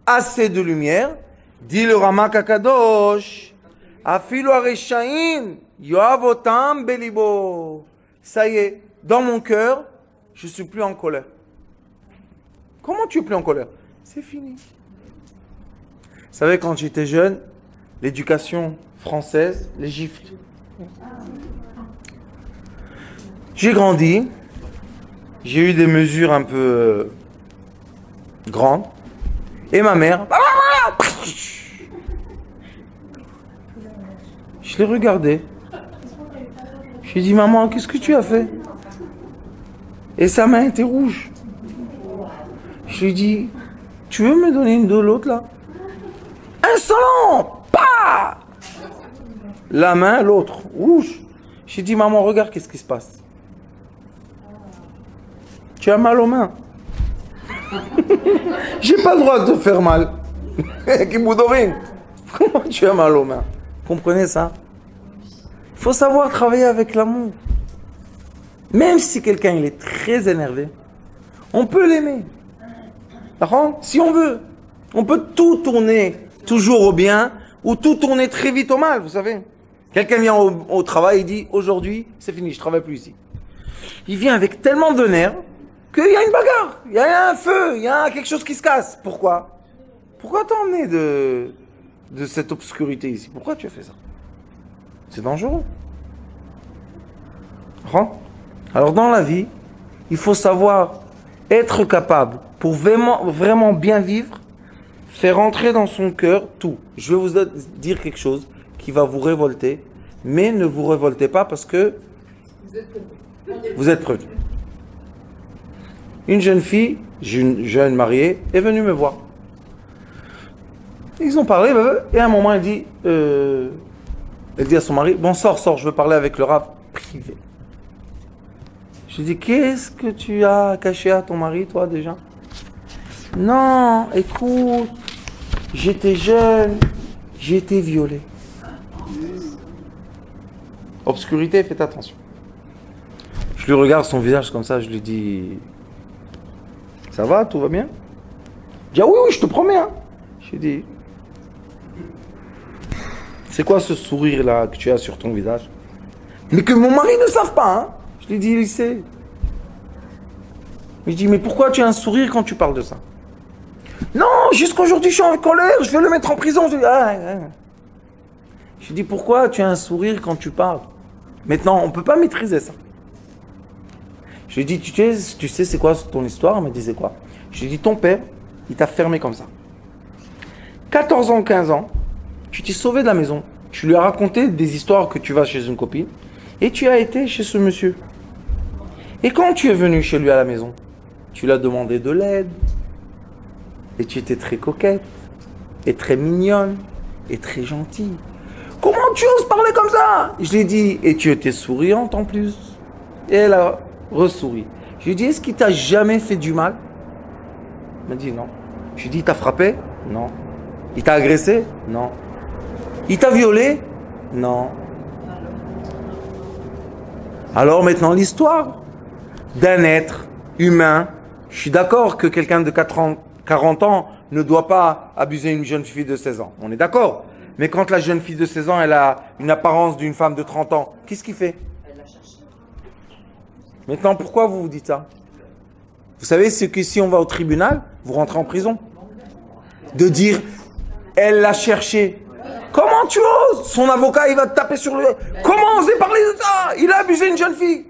assez de lumière? Dit le Ramak HaKadosh, Afilu Areshaim, Yoavotam belibo. Ça y est, dans mon cœur, je ne suis plus en colère. Comment tu es plus en colère? C'est fini. Vous savez, quand j'étais jeune, l'éducation française, les gifles. J'ai grandi, j'ai eu des mesures un peu grandes, et ma mère, je l'ai regardée. Je lui ai dit, maman, qu'est-ce que tu as fait? Et sa main était rouge. Je lui ai dit, tu veux me donner une de l'autre là? Insolent! Pas! La main, l'autre, rouge. J'ai dit, maman, regarde qu'est-ce qui se passe. Tu as mal aux mains. J'ai pas le droit de te faire mal. Comment tu as mal aux mains? Comprenez ça? Il faut savoir travailler avec l'amour. Même si quelqu'un il est très énervé, on peut l'aimer. D'accord? Si on veut. On peut tout tourner toujours au bien ou tout tourner très vite au mal, vous savez. Quelqu'un vient au travail et dit, aujourd'hui, c'est fini, je ne travaille plus ici. Il vient avec tellement de nerfs qu'il y a une bagarre, il y a un feu, il y a quelque chose qui se casse. Pourquoi? Pourquoi t'as emmené de cette obscurité ici? Pourquoi tu as fait ça? C'est dangereux. Alors dans la vie, il faut savoir être capable, pour vraiment bien vivre, faire entrer dans son cœur tout. Je vais vous dire quelque chose qui va vous révolter, mais ne vous révoltez pas parce que vous êtes prêts. Une jeune fille, jeune mariée, est venue me voir. Ils ont parlé, et à un moment, elle dit à son mari, bon, sors, je veux parler avec le rav privé. Je lui dis, qu'est-ce que tu as caché à ton mari, toi, déjà? Non, écoute, j'étais jeune, j'ai été violée. Obscurité, faites attention. Je lui regarde son visage comme ça, je lui dis, ça va, tout va bien? Il dit, ah oui, je te promets. Hein. Je lui dis, c'est quoi ce sourire-là que tu as sur ton visage? Mais que mon mari ne sache pas, hein? Je lui dis, il sait. Il dit, mais pourquoi tu as un sourire quand tu parles de ça? Non, jusqu'aujourd'hui, je suis en colère, je vais le mettre en prison. Je lui dis, pourquoi tu as un sourire quand tu parles? Maintenant, on ne peut pas maîtriser ça. Je lui ai dit, tu sais c'est quoi ton histoire? Elle me disait quoi? Je lui ai dit, ton père, il t'a fermé comme ça. 14 ans, 15 ans, tu t'es sauvé de la maison. Tu lui as raconté des histoires que tu vas chez une copine. Et tu as été chez ce monsieur. Et quand tu es venu chez lui à la maison, tu lui as demandé de l'aide. Et tu étais très coquette. Et très mignonne. Et très gentille. Comment tu oses parler comme ça? Je lui ai dit, et tu étais souriante en plus. Et elle a ressouri. Je lui ai dit, est-ce qu'il t'a jamais fait du mal? Elle m'a dit non. Je lui ai dit, il t'a frappé? Non. Il t'a agressé? Non. Il t'a violé? Non. Alors maintenant l'histoire d'un être humain. Je suis d'accord que quelqu'un de 40 ans ne doit pas abuser une jeune fille de 16 ans. On est d'accord. Mais quand la jeune fille de 16 ans, elle a une apparence d'une femme de 30 ans, qu'est-ce qu'il fait? Maintenant, pourquoi vous vous dites ça? Vous savez, c'est que si on va au tribunal, vous rentrez en prison. De dire, elle l'a cherché. Comment tu oses? Son avocat, il va te taper sur le... Comment oser parler de ça? Il a abusé une jeune fille.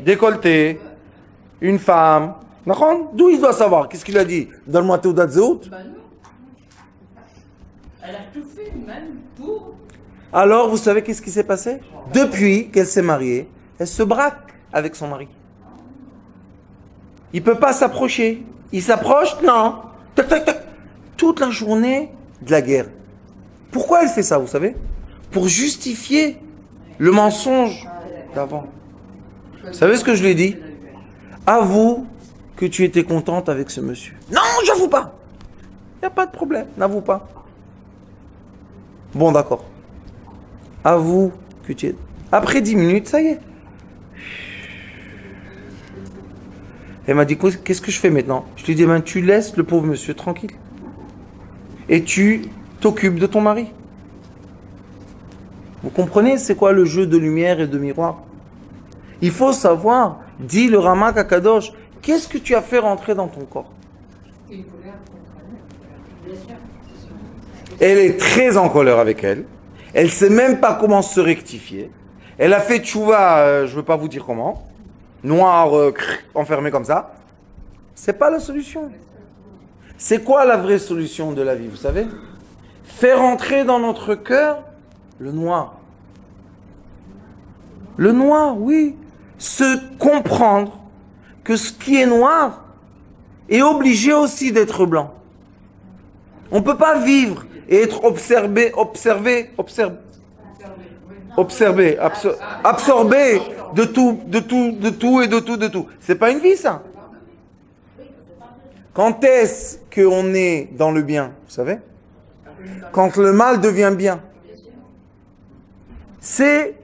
Décolleté, une femme. D'où il doit savoir? Qu'est-ce qu'il a dit? Donne-moi tes dates hautes. Elle a tout fait, même pour... Alors, vous savez qu'est-ce qui s'est passé? Depuis qu'elle s'est mariée, elle se braque avec son mari. Il ne peut pas s'approcher. Il s'approche? Non. Tac, tac, tac. Toute la journée de la guerre. Pourquoi elle fait ça, vous savez? Pour justifier le mensonge d'avant. Vous savez ce que je lui ai dit? Avoue que tu étais contente avec ce monsieur. Non, j'avoue pas. Il n'y a pas de problème, n'avoue pas. Bon, d'accord. Avoue que tu es... Après 10 minutes, ça y est. Elle m'a dit, qu'est-ce que je fais maintenant? Je lui ai dit, ben, tu laisses le pauvre monsieur tranquille. Et tu t'occupes de ton mari. Vous comprenez c'est quoi le jeu de lumière et de miroir? Il faut savoir Dit le Ramak Akadosh, qu'est-ce que tu as fait rentrer dans ton corps? Elle est très en colère avec elle. Elle ne sait même pas comment se rectifier. Elle a fait tchouva, je ne veux pas vous dire comment. Noir, enfermé comme ça. C'est pas la solution. C'est quoi la vraie solution de la vie, vous savez? Faire entrer dans notre cœur le noir. Le noir, oui. Se comprendre que ce qui est noir est obligé aussi d'être blanc. On ne peut pas vivre et être absorbé de tout. C'est pas une vie, ça. Quand est-ce qu'on est dans le bien, vous savez? Quand le mal devient bien. C'est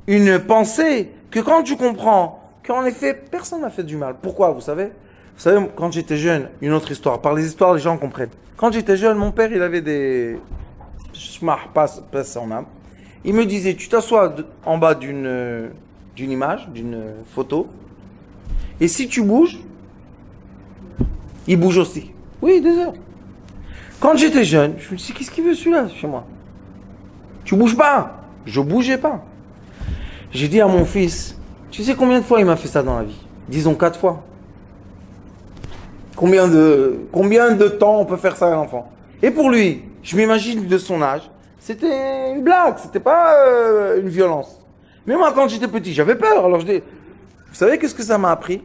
une pensée que quand tu comprends qu'en effet, personne n'a fait du mal. Pourquoi, vous savez? Vous savez, quand j'étais jeune, une autre histoire. Par les histoires, les gens comprennent. Quand j'étais jeune, mon père, il avait des... passe son âme. Il me disait, tu t'assois en bas d'une image, d'une photo, et si tu bouges, il bouge aussi. Oui, 2 heures. Quand j'étais jeune, je me suis dit, qu'est-ce qu'il veut celui-là chez moi? Tu bouges pas. Je bougeais pas. J'ai dit à mon fils, tu sais combien de fois il m'a fait ça dans la vie? Disons 4 fois. Combien de temps on peut faire ça à un enfant? Et pour lui, je m'imagine de son âge, c'était une blague, c'était pas une violence. Mais moi, quand j'étais petit, j'avais peur. Alors je dis, vous savez qu'est-ce que ça m'a appris?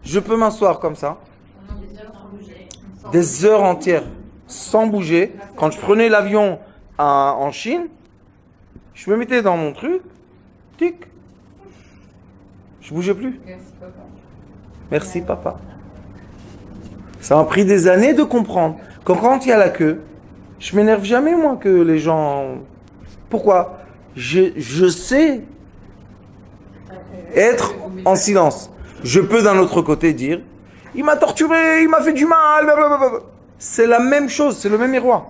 Je peux m'asseoir comme ça, des heures entières, sans bouger. Quand je prenais l'avion en Chine, je me mettais dans mon truc, tic, je bougeais plus. Merci papa. Ça m'a pris des années de comprendre que quand il y a la queue, je m'énerve jamais moi que les gens... Pourquoi? Je sais être en silence. Je peux d'un autre côté dire, il m'a torturé, il m'a fait du mal, blablabla. C'est la même chose, c'est le même miroir.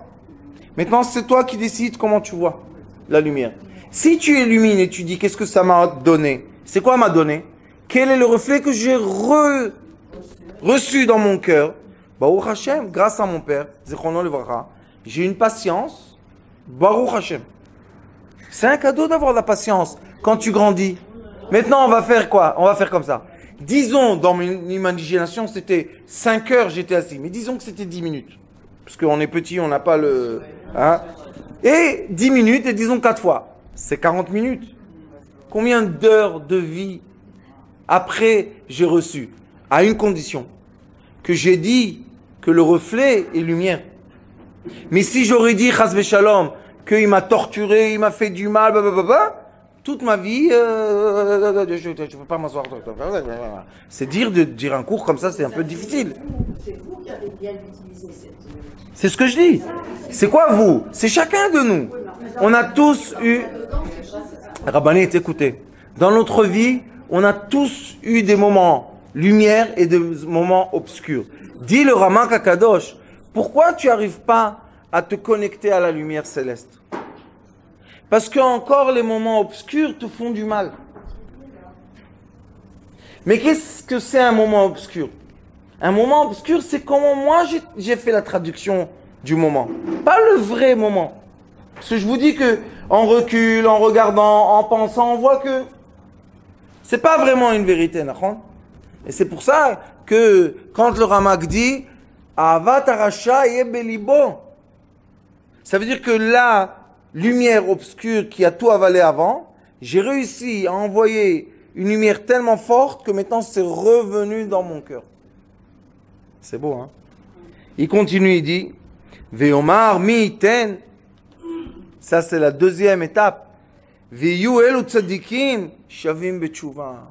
Maintenant, c'est toi qui décides comment tu vois la lumière. Si tu illumines et tu dis, qu'est-ce que ça m'a donné? C'est quoi m'a donné? Quel est le reflet que j'ai reçu dans mon cœur? Baruch Hashem, grâce à mon père, Zichrono Levracha, j'ai une patience. Baruch Hashem. C'est un cadeau d'avoir la patience quand tu grandis. Maintenant, on va faire quoi? On va faire comme ça. Disons, dans mon imagination, c'était 5 heures, j'étais assis. Mais disons que c'était 10 minutes. Parce qu'on est petit, on n'a pas le... Hein? Et 10 minutes, et disons 4 fois. C'est 40 minutes. Combien d'heures de vie après j'ai reçu? À une condition. Que j'ai dit que le reflet est lumière. Mais si j'aurais dit, chas v'shalom, qu'il m'a torturé, il m'a fait du mal, blablabla, toute ma vie, je ne peux pas m'asseoir. C'est dire un cours comme ça, c'est un peu difficile. C'est vous qui avez bien utilisé cette... C'est ce que je dis. C'est quoi vous? C'est chacun de nous. On a tous eu... Rabbanit, écoutez. Dans notre vie, on a tous eu des moments lumière et des moments obscurs. Dis le Ramak Akadosh, pourquoi tu n'arrives pas à te connecter à la lumière céleste? Parce que encore les moments obscurs te font du mal. Mais qu'est-ce que c'est un moment obscur? Un moment obscur, c'est comment moi j'ai fait la traduction du moment. Pas le vrai moment. Parce que je vous dis que en recul, en regardant, en pensant, on voit que c'est pas vraiment une vérité, d'accord? Et c'est pour ça que quand le Ramak dit Avat Arasha Yebelibo, ça veut dire que la lumière obscure qui a tout avalé avant, j'ai réussi à envoyer une lumière tellement forte que maintenant c'est revenu dans mon cœur. C'est beau, hein? Il continue, il dit Ve'omar mi ten. Ça c'est la deuxième étape. Ve'yu elu tzadikim shavim betchouva.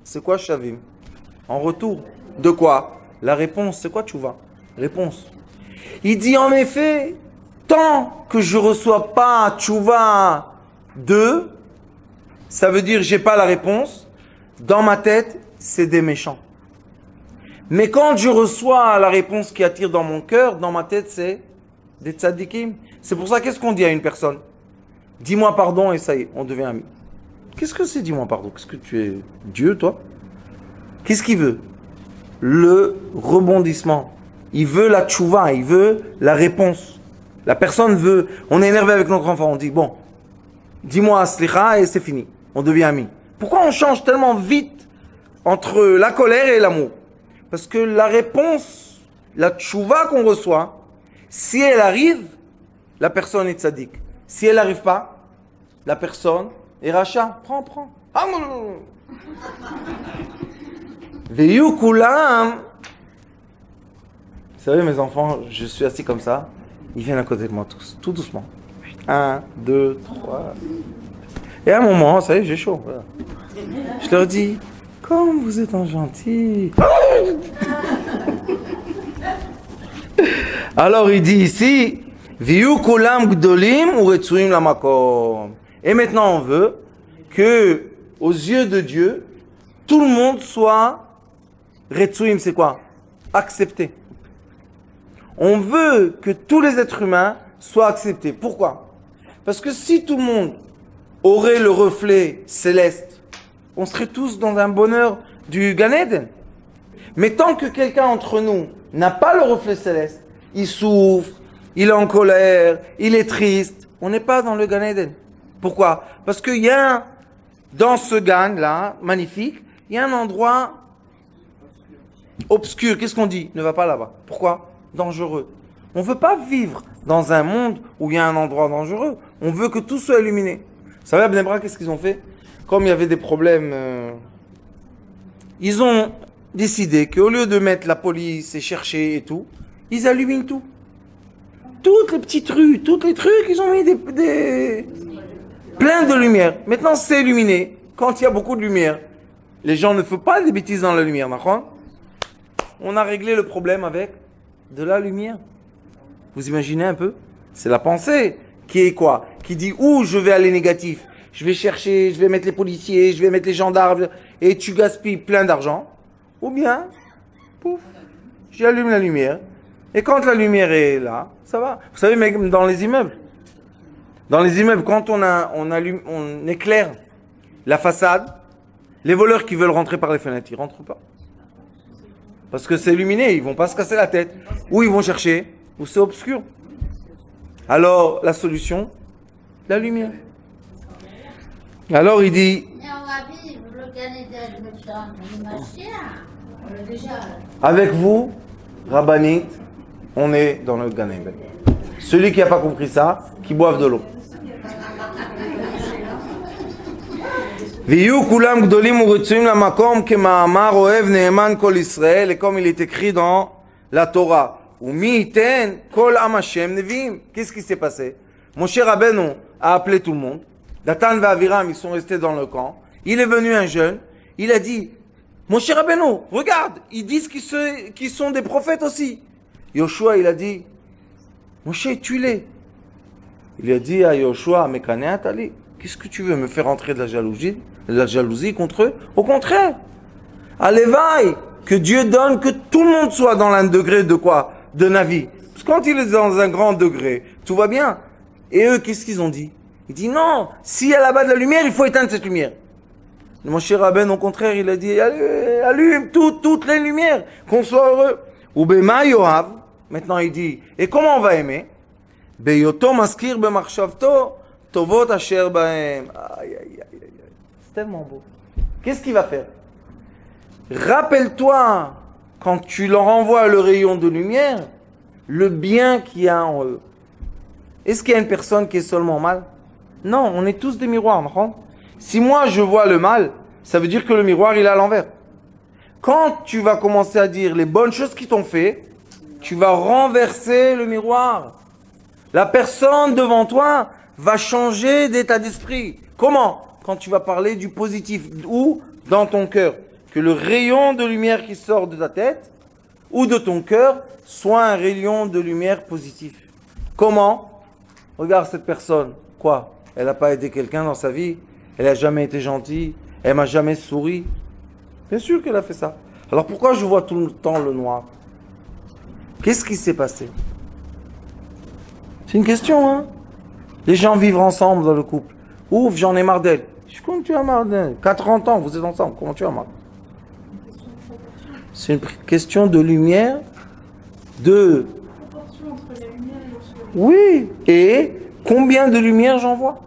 C'est quoi shavim? En retour. De quoi? La réponse, c'est quoi tchouva? Réponse. Il dit en effet, tant que je reçois pas tchouva 2, ça veut dire j'ai pas la réponse. Dans ma tête, c'est des méchants. Mais quand je reçois la réponse qui attire dans mon cœur, dans ma tête, c'est des tzadikim. C'est pour ça, qu'est-ce qu'on dit à une personne? Dis-moi pardon et ça y est, on devient amis. Qu'est-ce que c'est, dis-moi, pardon? Qu'est-ce que tu es Dieu, toi? Qu'est-ce qu'il veut? Le rebondissement. Il veut la tchouva, il veut la réponse. La personne veut... On est énervé avec notre enfant, on dit, bon, dis-moi slicha et c'est fini. On devient amis. Pourquoi on change tellement vite entre la colère et l'amour? Parce que la réponse, la tchouva qu'on reçoit, si elle arrive, la personne est tzaddik. Si elle n'arrive pas, la personne est rachat. Prends. Ah, Veyu kulam. Vous savez, mes enfants, je suis assis comme ça. Ils viennent à côté de moi tous, tout doucement. 1, 2, 3. Et à un moment, ça y est, j'ai chaud. Voilà. Je leur dis, comme vous êtes un gentil. Alors il dit ici, Viu kulam gdolim ou retsuim la makom. Et maintenant on veut que, aux yeux de Dieu, tout le monde soit retsuim, c'est quoi? Accepté. On veut que tous les êtres humains soient acceptés. Pourquoi? Parce que si tout le monde aurait le reflet céleste, on serait tous dans un bonheur du Gan Eden. Mais tant que quelqu'un entre nous n'a pas le reflet céleste, il souffre, il est en colère, il est triste, on n'est pas dans le Gan Eden. Pourquoi? Parce qu'il y a dans ce Gan là, magnifique, il y a un endroit obscur. Qu'est-ce qu'on dit? Ne va pas là-bas. Pourquoi? Dangereux. On ne veut pas vivre dans un monde où il y a un endroit dangereux. On veut que tout soit illuminé. Vous savez, à Bnei Brak, qu'est-ce qu'ils ont fait? Comme il y avait des problèmes, ils ont décidé qu'au lieu de mettre la police et chercher et tout, ils allument tout. Toutes les petites rues, tous les trucs, ils ont mis plein de lumière. Maintenant, c'est illuminé. Quand il y a beaucoup de lumière, les gens ne font pas des bêtises dans la lumière, d'accord? On a réglé le problème avec de la lumière. Vous imaginez un peu? C'est la pensée qui est quoi? Qui dit où je vais aller négatif. Je vais chercher, je vais mettre les policiers, je vais mettre les gendarmes, et tu gaspilles plein d'argent. Ou bien, pouf, j'allume la lumière. Et quand la lumière est là, ça va. Vous savez, même dans les immeubles, quand on éclaire la façade, les voleurs qui veulent rentrer par les fenêtres, ils rentrent pas. Parce que c'est illuminé, ils vont pas se casser la tête. Ou ils vont chercher, ou c'est obscur. Alors, la solution, la lumière. Alors, il dit... Mais on va vivre le Gan Eden, le temps du Mashiach. On l'a déjà. Avec vous, Rabbanit, on est dans le Gan Eden. Celui qui n'a pas compris ça, qui boive de l'eau. Viyu kulam gdolim uretsuim la makom kema'amar oev ne'eman kol Israël, et comme il est écrit dans la Torah. Umi iten kol am Hashem neviim. Qu'est-ce qui s'est passé? Moshe Rabbeinu a appelé tout le monde. Datan et Aviram, ils sont restés dans le camp. Il est venu un jeune. Il a dit, Moshe Rabbeinu, regarde, ils disent qu'ils sont des prophètes aussi. Yoshua, il a dit, Moshe, tue-les. Il a dit à Yoshua, Mekaneat Ali, qu'est-ce que tu veux, me faire entrer de la jalousie contre eux? Au contraire. Alevaï, que Dieu donne que tout le monde soit dans un degré de quoi? De Navi. Parce que quand il est dans un grand degré, tout va bien. Et eux, qu'est-ce qu'ils ont dit? Il dit non, s'il y a là-bas de la lumière, il faut éteindre cette lumière. Mon cher Rabben, au contraire, il a dit allume toutes les lumières, qu'on soit heureux. Ou Bema Yoav, maintenant il dit, et comment on va aimer? Beyoto maskir b'machshavto, tovot asher bahem. Aïe, aïe, aïe, aïe. C'est tellement beau. Qu'est-ce qu'il va faire? Rappelle-toi, quand tu leur envoies le rayon de lumière, le bien qu'il y a en eux. Est-ce qu'il y a une personne qui est seulement mal? Non, on est tous des miroirs, non? Si moi je vois le mal, ça veut dire que le miroir il est à l'envers. Quand tu vas commencer à dire les bonnes choses qui t'ont fait, tu vas renverser le miroir. La personne devant toi va changer d'état d'esprit. Comment? Quand tu vas parler du positif, ou dans ton cœur. Que le rayon de lumière qui sort de ta tête, ou de ton cœur, soit un rayon de lumière positif. Comment? Regarde cette personne. Quoi? Elle n'a pas aidé quelqu'un dans sa vie? Elle n'a jamais été gentille? Elle m'a jamais souri? Bien sûr qu'elle a fait ça. Alors pourquoi je vois tout le temps le noir? Qu'est-ce qui s'est passé? C'est une question, hein? Les gens vivent ensemble dans le couple. Ouf, j'en ai marre d'elle. Comment tu as marre 40 ans, vous êtes ensemble, comment tu as marre? C'est une question de lumière, de... Oui, et combien de lumière j'envoie?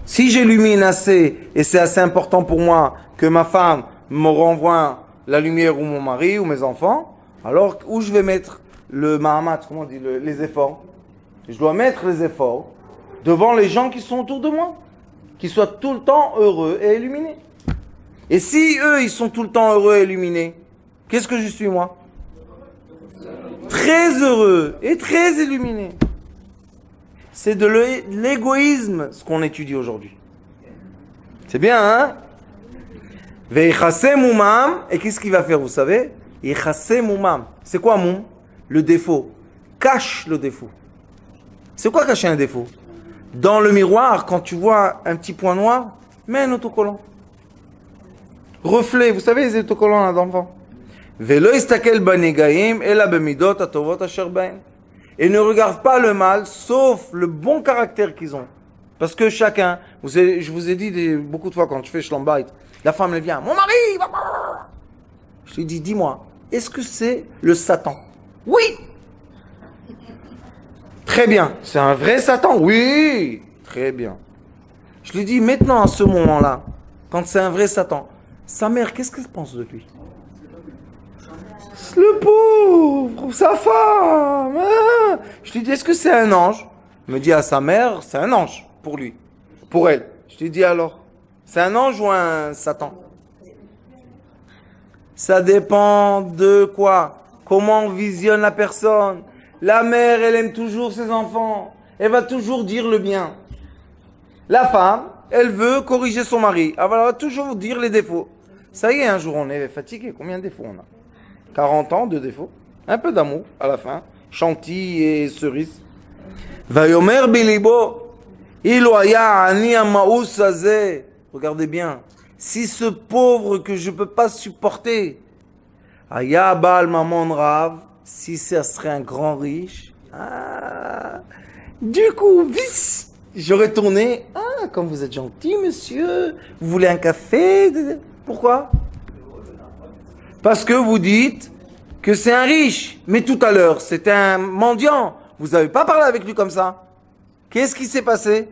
Si j'illumine assez, et c'est assez important pour moi que ma femme me renvoie la lumière ou mon mari ou mes enfants, alors où je vais mettre le mahamat, comment on dit, les efforts? Je dois mettre les efforts devant les gens qui sont autour de moi, qui soient tout le temps heureux et illuminés. Et si eux, ils sont tout le temps heureux et illuminés, qu'est-ce que je suis moi? Très heureux et très illuminé. C'est de l'égoïsme ce qu'on étudie aujourd'hui. C'est bien, hein? Veichase mumam. Et qu'est-ce qu'il va faire, vous savez? Veichase mumam. C'est quoi mum? Le défaut. Cache le défaut. C'est quoi cacher un défaut? Dans le miroir, quand tu vois un petit point noir, mets un autocollant. Reflet, vous savez les autocollants là d'enfants. Velo istakel banegaim ela bemidot atovot asher bain. Et ne regarde pas le mal, sauf le bon caractère qu'ils ont. Parce que chacun, je vous ai dit beaucoup de fois quand je fais Shlambait, la femme elle vient, mon mari, je lui dis, dis-moi, est-ce que c'est le Satan? Oui. Très bien, c'est un vrai Satan? Oui. Très bien. Je lui dis, maintenant à ce moment-là, quand c'est un vrai Satan, sa mère, qu'est-ce qu'elle pense de lui? Le pauvre, sa femme. Hein. Je lui dis, est-ce que c'est un ange? Il me dit à sa mère, c'est un ange pour lui, pour elle. Je lui dis alors, c'est un ange ou un Satan? Ça dépend de quoi? Comment on visionne la personne. La mère, elle aime toujours ses enfants. Elle va toujours dire le bien. La femme, elle veut corriger son mari. Elle va toujours dire les défauts. Ça y est, un jour, on est fatigué. Combien de défauts on a? 40 ans de défauts. Un peu d'amour à la fin. Chantilly et cerise. Vayomer bilibo. Iloya ani amaous azeh. Regardez bien. Si ce pauvre que je ne peux pas supporter, Aya Baal Mamon Rav, si ça serait un grand riche, du coup, vis, j'aurais tourné. Ah, comme vous êtes gentil, monsieur, vous voulez un café? Pourquoi? Parce que vous dites que c'est un riche, mais tout à l'heure, c'était un mendiant. Vous n'avez pas parlé avec lui comme ça. Qu'est-ce qui s'est passé?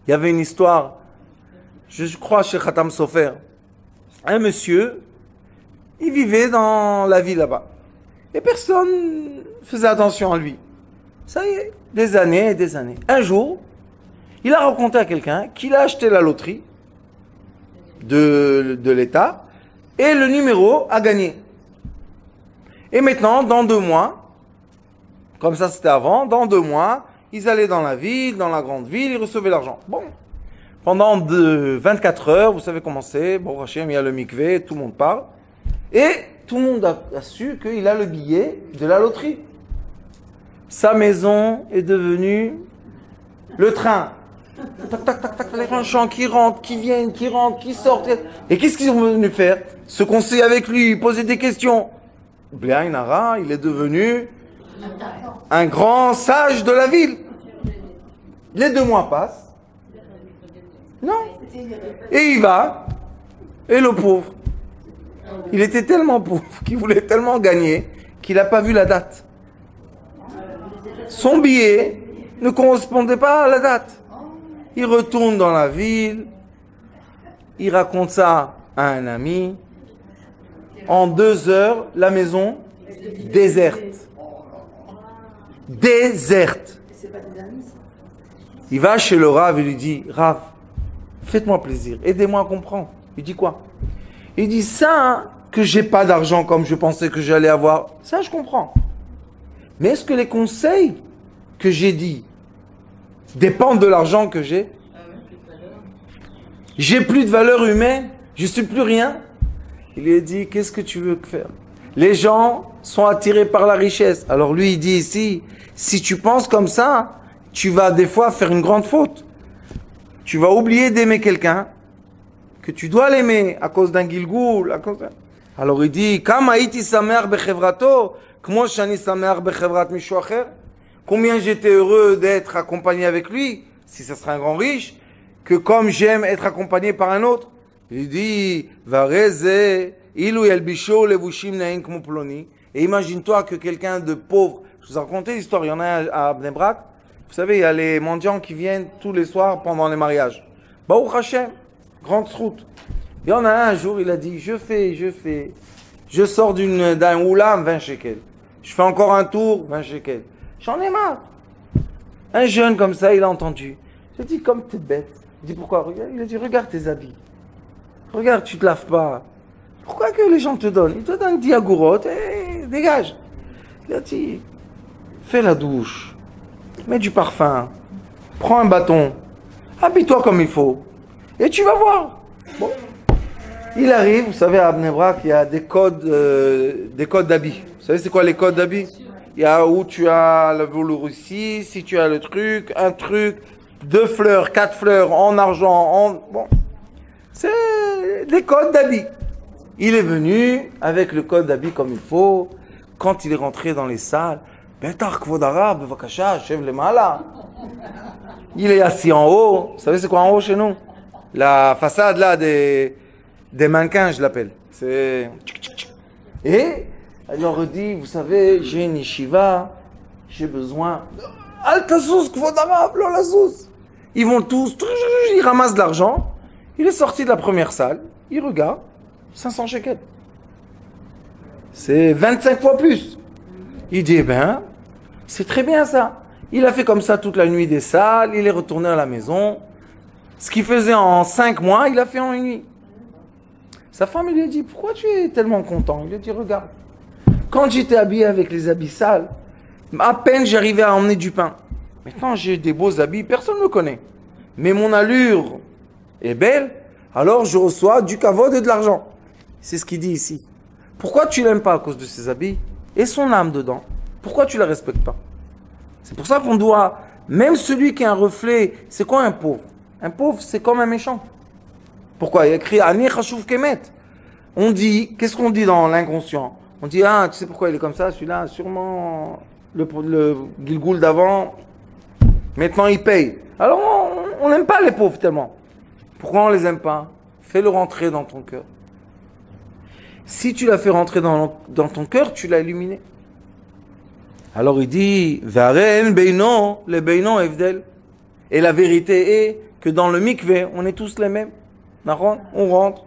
Il y avait une histoire, je crois, chez Khatam Sofer. Un monsieur, il vivait dans la ville là-bas. Et personne faisait attention à lui. Ça y est, des années et des années. Un jour, il a raconté à quelqu'un qu'il a acheté la loterie de l'État et le numéro a gagné. Et maintenant, dans 2 mois, comme ça c'était avant, dans 2 mois, ils allaient dans la ville, dans la grande ville, ils recevaient l'argent. Bon, pendant 24 heures, vous savez comment c'est, bon, Hachem, il y a le mikvé, tout le monde parle, et tout le monde a su qu'il a le billet de la loterie. Sa maison est devenue le train. Tac, tac, tac, tac, les gens qui rentrent, qui viennent, qui rentrent, qui sortent. Et qu'est-ce qu'ils sont venus faire? Se conseiller avec lui, poser des questions. Bliain Hara, il est devenu un grand sage de la ville. Les 2 mois passent. Non. Et il va. Et le pauvre. Il était tellement pauvre qu'il voulait tellement gagner qu'il n'a pas vu la date. Son billet ne correspondait pas à la date. Il retourne dans la ville, il raconte ça à un ami. En 2 heures, la maison déserte. Déserte. Il va chez le Rav et lui dit, Rav, faites-moi plaisir, aidez-moi à comprendre. Il dit quoi? Il dit ça, que j'ai pas d'argent comme je pensais que j'allais avoir, ça je comprends. Mais est-ce que les conseils que j'ai dit dépendent de l'argent que j'ai? J'ai plus de valeur humaine, je suis plus rien. Il lui a dit, qu'est-ce que tu veux faire? Les gens sont attirés par la richesse. Alors lui, il dit ici, si tu penses comme ça, tu vas des fois faire une grande faute. Tu vas oublier d'aimer quelqu'un, que tu dois l'aimer à cause d'un gilgoul, à cause d'un... Alors il dit, combien j'étais heureux d'être accompagné avec lui, si ça serait un grand riche, que comme j'aime être accompagné par un autre, il dit, et imagine-toi que quelqu'un de pauvre, je vous ai raconté l'histoire, il y en a à Bnei Brak, vous savez, il y a les mendiants qui viennent tous les soirs pendant les mariages. Baruch Hashem, grande route. Il y en a un jour, il a dit, je sors d'un oulam, 20 shekels. Je fais encore un tour, 20 shekels. J'en ai marre. Un jeune comme ça, il a entendu. J'ai dit, comme t'es bête. Il dit, pourquoi? Il a dit, regarde tes habits. Regarde, tu te laves pas. Pourquoi que les gens te donnent? Ils te donnent 10 agourottes et dégage. Il a dit, fais la douche. Mets du parfum. Prends un bâton. Habille-toi comme il faut. Et tu vas voir. Bon. Il arrive, vous savez, à Bnei Brak, il y a des codes d'habits. Vous savez, c'est quoi les codes d'habits? Il y a où tu as le velours ici, si tu as le truc, un truc, 2 fleurs, 4 fleurs, en argent, bon. C'est des codes d'habits. Il est venu avec le code d'habits comme il faut. Quand il est rentré dans les salles, il est assis en haut. Vous savez c'est quoi en haut chez nous? La façade là des mannequins, je l'appelle. C'est... Et elle leur dit, vous savez, j'ai une yeshiva, j'ai besoin... Ils vont tous, ils ramassent de l'argent. Il est sorti de la première salle, il regarde, 500 shekels. C'est 25 fois plus. Il dit, eh ben, c'est très bien ça. Il a fait comme ça toute la nuit des salles, il est retourné à la maison. Ce qu'il faisait en 5 mois, il a fait en une nuit. Sa femme lui a dit, pourquoi tu es tellement content? Il a dit, regarde, quand j'étais habillé avec les habits sales, à peine j'arrivais à emmener du pain. Maintenant j'ai des beaux habits, personne ne me connaît. Mais mon allure est belle, alors je reçois du kavod et de l'argent. C'est ce qu'il dit ici. Pourquoi tu l'aimes pas à cause de ses habits et son âme dedans? Pourquoi tu la respectes pas? C'est pour ça qu'on doit, même celui qui est un reflet, c'est quoi un pauvre? Un pauvre, c'est comme un méchant. Pourquoi? Il y a écrit Ani Chashuv Kemet. On dit, qu'est-ce qu'on dit dans l'inconscient? On dit, ah, tu sais pourquoi il est comme ça? Celui-là, sûrement, le Gilgoul d'avant, maintenant il paye. Alors, on n'aime pas les pauvres tellement. Pourquoi on les aime pas? Fais-le rentrer dans ton cœur. Si tu l'as fait rentrer dans ton cœur, tu l'as illuminé. Alors il dit, Varen Beino, le Beino Evdel. Et la vérité est que dans le mikvé, on est tous les mêmes. On rentre.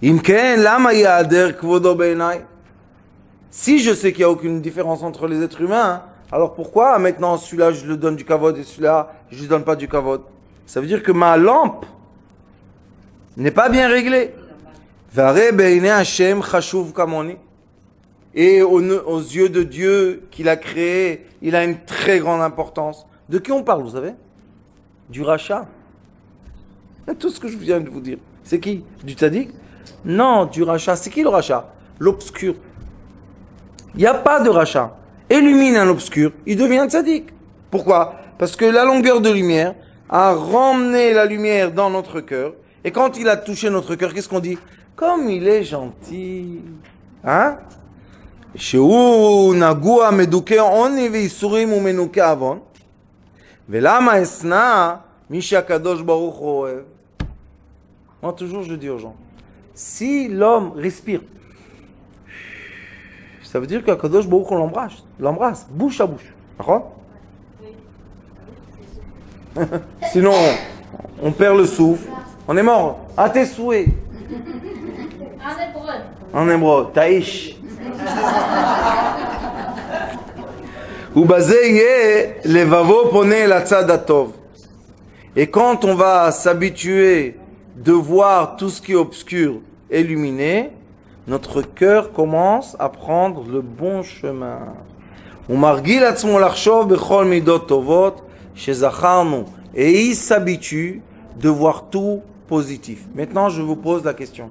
Imken, lama yader kvodo beinai. Si je sais qu'il n'y a aucune différence entre les êtres humains, alors pourquoi maintenant celui-là je lui donne du kavod et celui-là je ne lui donne pas du kavod? Ça veut dire que ma lampe n'est pas bien réglée. Vare beine Hashem chashuv kamoni. Et aux yeux de Dieu qu'il a créé, il a une très grande importance. De qui on parle, vous savez? Du rachat. Tout ce que je viens de vous dire. C'est qui? Du tzaddik? Non, du rachat. C'est qui le rachat? L'obscur. Il n'y a pas de rachat. Illumine un obscur, il devient tzaddik. Pourquoi? Parce que la longueur de lumière a ramené la lumière dans notre cœur. Et quand il a touché notre cœur, qu'est-ce qu'on dit? Comme il est gentil. Hein? Sheu nagua meduke oni veisurim umenuke avon. Velama esna misha kadosh baruch oev. Moi toujours je dis aux gens, si l'homme respire, ça veut dire qu'Akadosh Baruch on l'embrasse, bouche à bouche. D'accord? Sinon, on perd le souffle, on est mort. À tes souhaits. En hébreu, taïch. Ubazeye levavo pone la tzadatov. Et quand on va s'habituer de voir tout ce qui est obscur illuminé, notre cœur commence à prendre le bon chemin. Et il s'habitue de voir tout positif. Maintenant, je vous pose la question.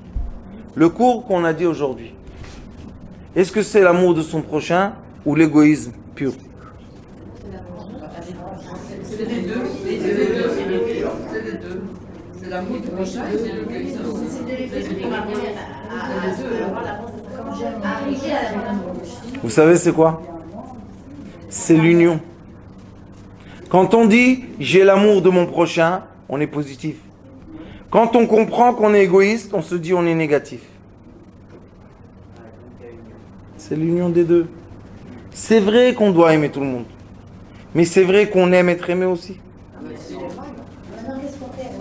Le cours qu'on a dit aujourd'hui, est-ce que c'est l'amour de son prochain ou l'égoïsme pur? C'est les deux. C'est l'amour du prochain et c'est l'égoïsme. Vous savez c'est quoi? C'est l'union. Quand on dit j'ai l'amour de mon prochain, on est positif. Quand on comprend qu'on est égoïste, on se dit on est négatif. C'est l'union des deux. C'est vrai qu'on doit aimer tout le monde. Mais c'est vrai qu'on aime être aimé aussi. Maintenant, qu'est-ce qu'on fait avec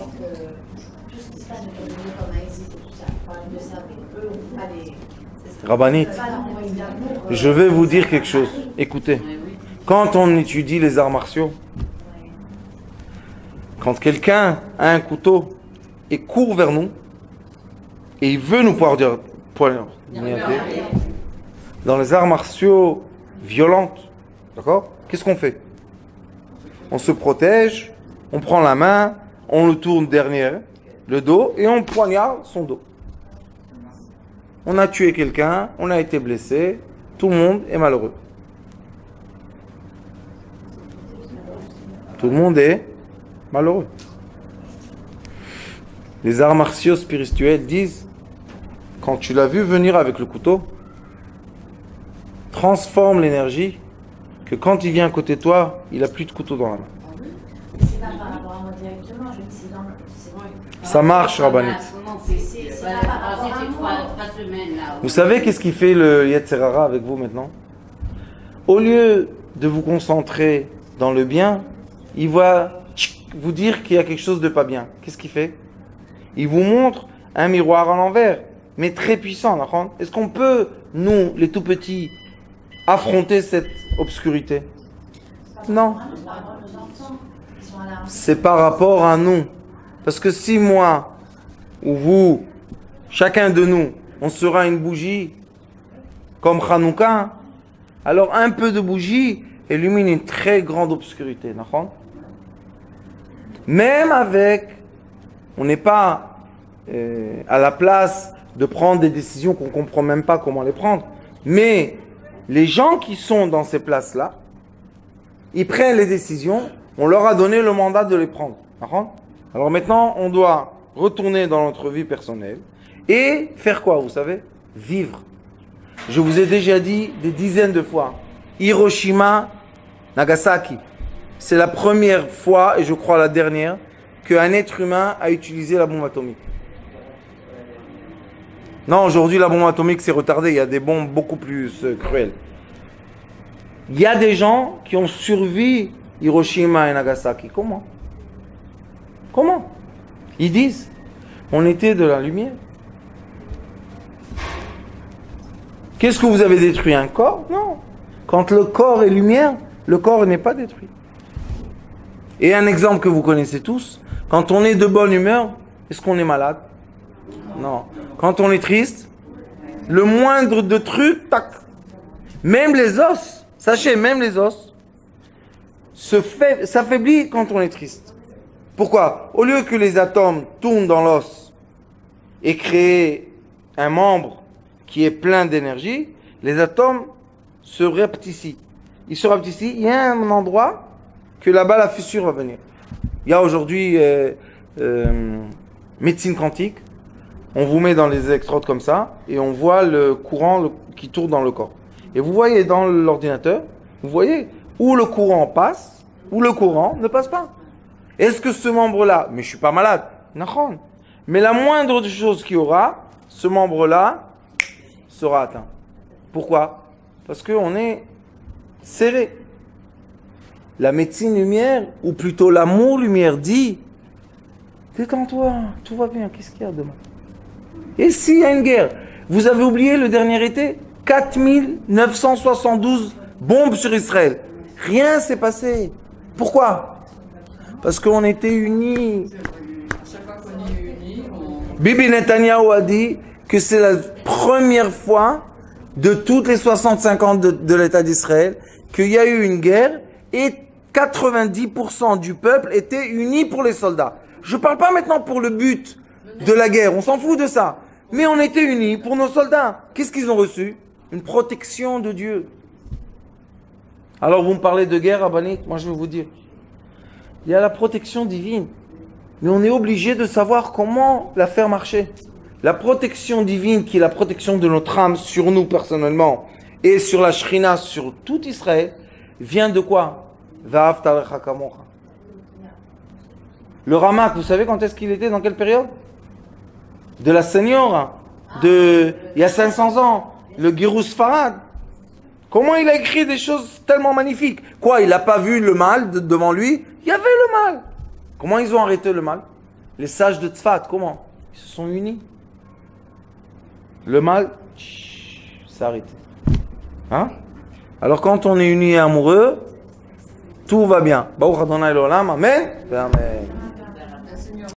tout ce qui se passe autour de nous, comme Aïssit et tout ça? On parle de ça, mais eux, on peut pas les... Rabbanit, je vais vous dire quelque chose. Écoutez, quand on étudie les arts martiaux, quand quelqu'un a un couteau et court vers nous, et il veut nous poignarder, dans les arts martiaux violents, d'accord? Qu'est-ce qu'on fait? On se protège, on prend la main, on le tourne derrière le dos et on poignarde son dos. On a tué quelqu'un, on a été blessé, tout le monde est malheureux. Tout le monde est malheureux. Les arts martiaux spirituels disent, quand tu l'as vu venir avec le couteau, transforme l'énergie, que quand il vient à côté de toi, il n'a plus de couteau dans la main. C'est pas par rapport à moi directement, je dis c'est dans le... Ça marche, Rabbanit. C'est pas par rapport à moi. Vous savez qu'est-ce qui fait le Yetzer Hara avec vous maintenant? Au lieu de vous concentrer dans le bien, il va vous dire qu'il y a quelque chose de pas bien. Qu'est-ce qu'il fait? Il vous montre un miroir à l'envers, mais très puissant. Est-ce qu'on peut, nous, les tout petits, affronter cette obscurité? Non. C'est par rapport à nous. Parce que si moi, ou vous, chacun de nous, on sera une bougie, comme Hanouka, alors un peu de bougie illumine une très grande obscurité. Même avec, on n'est pas à la place de prendre des décisions qu'on ne comprend même pas comment les prendre. Mais les gens qui sont dans ces places-là, ils prennent les décisions, on leur a donné le mandat de les prendre. Alors maintenant, on doit retourner dans notre vie personnelle et faire quoi, vous savez? Vivre. Je vous ai déjà dit des dizaines de fois, Hiroshima, Nagasaki. C'est la première fois, et je crois la dernière, qu'un être humain a utilisé la bombe atomique. Non, aujourd'hui, la bombe atomique, c'est retardé. Il y a des bombes beaucoup plus cruelles. Il y a des gens qui ont survécu Hiroshima et Nagasaki. Comment? Comment? Ils disent, on était de la lumière. Qu'est-ce que vous avez détruit? Un corps? Non. Quand le corps est lumière, le corps n'est pas détruit. Et un exemple que vous connaissez tous, quand on est de bonne humeur, est-ce qu'on est malade? Non. Quand on est triste, le moindre de truc, tac. Même les os, sachez, même les os, s'affaiblit quand on est triste. Pourquoi? Au lieu que les atomes tournent dans l'os et créent un membre qui est plein d'énergie, les atomes se rapetissent. Ils se rapetissent, il y a un endroit que là-bas la fissure va venir. Il y a aujourd'hui médecine quantique. On vous met dans les électrodes comme ça et on voit le courant qui tourne dans le corps. Et vous voyez dans l'ordinateur, vous voyez où le courant passe, où le courant ne passe pas. Est-ce que ce membre-là, mais je suis pas malade, non. Mais la moindre des choses qu'il y aura, ce membre-là sera atteint. Pourquoi? Parce qu'on est serré. La médecine lumière, ou plutôt l'amour lumière dit, détends-toi, tout va bien, qu'est-ce qu'il y a demain? Et s'il y a une guerre, vous avez oublié le dernier été, 4972 bombes sur Israël. Rien s'est passé. Pourquoi? Parce qu'on était unis. Bibi Netanyahu a dit que c'est la première fois de toutes les 65 ans de l'État d'Israël qu'il y a eu une guerre et 90% du peuple était uni pour les soldats. Je ne parle pas maintenant pour le but de la guerre, on s'en fout de ça. Mais on était unis pour nos soldats. Qu'est-ce qu'ils ont reçu? Une protection de Dieu. Alors vous me parlez de guerre, Rabbanit, moi je vais vous dire. Il y a la protection divine. Mais on est obligé de savoir comment la faire marcher. La protection divine, qui est la protection de notre âme sur nous personnellement, et sur la Shrina, sur tout Israël, vient de quoi? Le Ramak, vous savez quand est-ce qu'il était, dans quelle période? De la Señora, il y a 500 ans, le Girus Farad. Comment il a écrit des choses tellement magnifiques? Quoi, il n'a pas vu le mal devant lui? Il y avait le mal. Comment ils ont arrêté le mal? Les sages de Tzfat, comment? Ils se sont unis. Le mal, s'est arrêté. Hein? Alors quand on est unis et amoureux, tout va bien. Baruch Adonai l'olam, amen. Amen.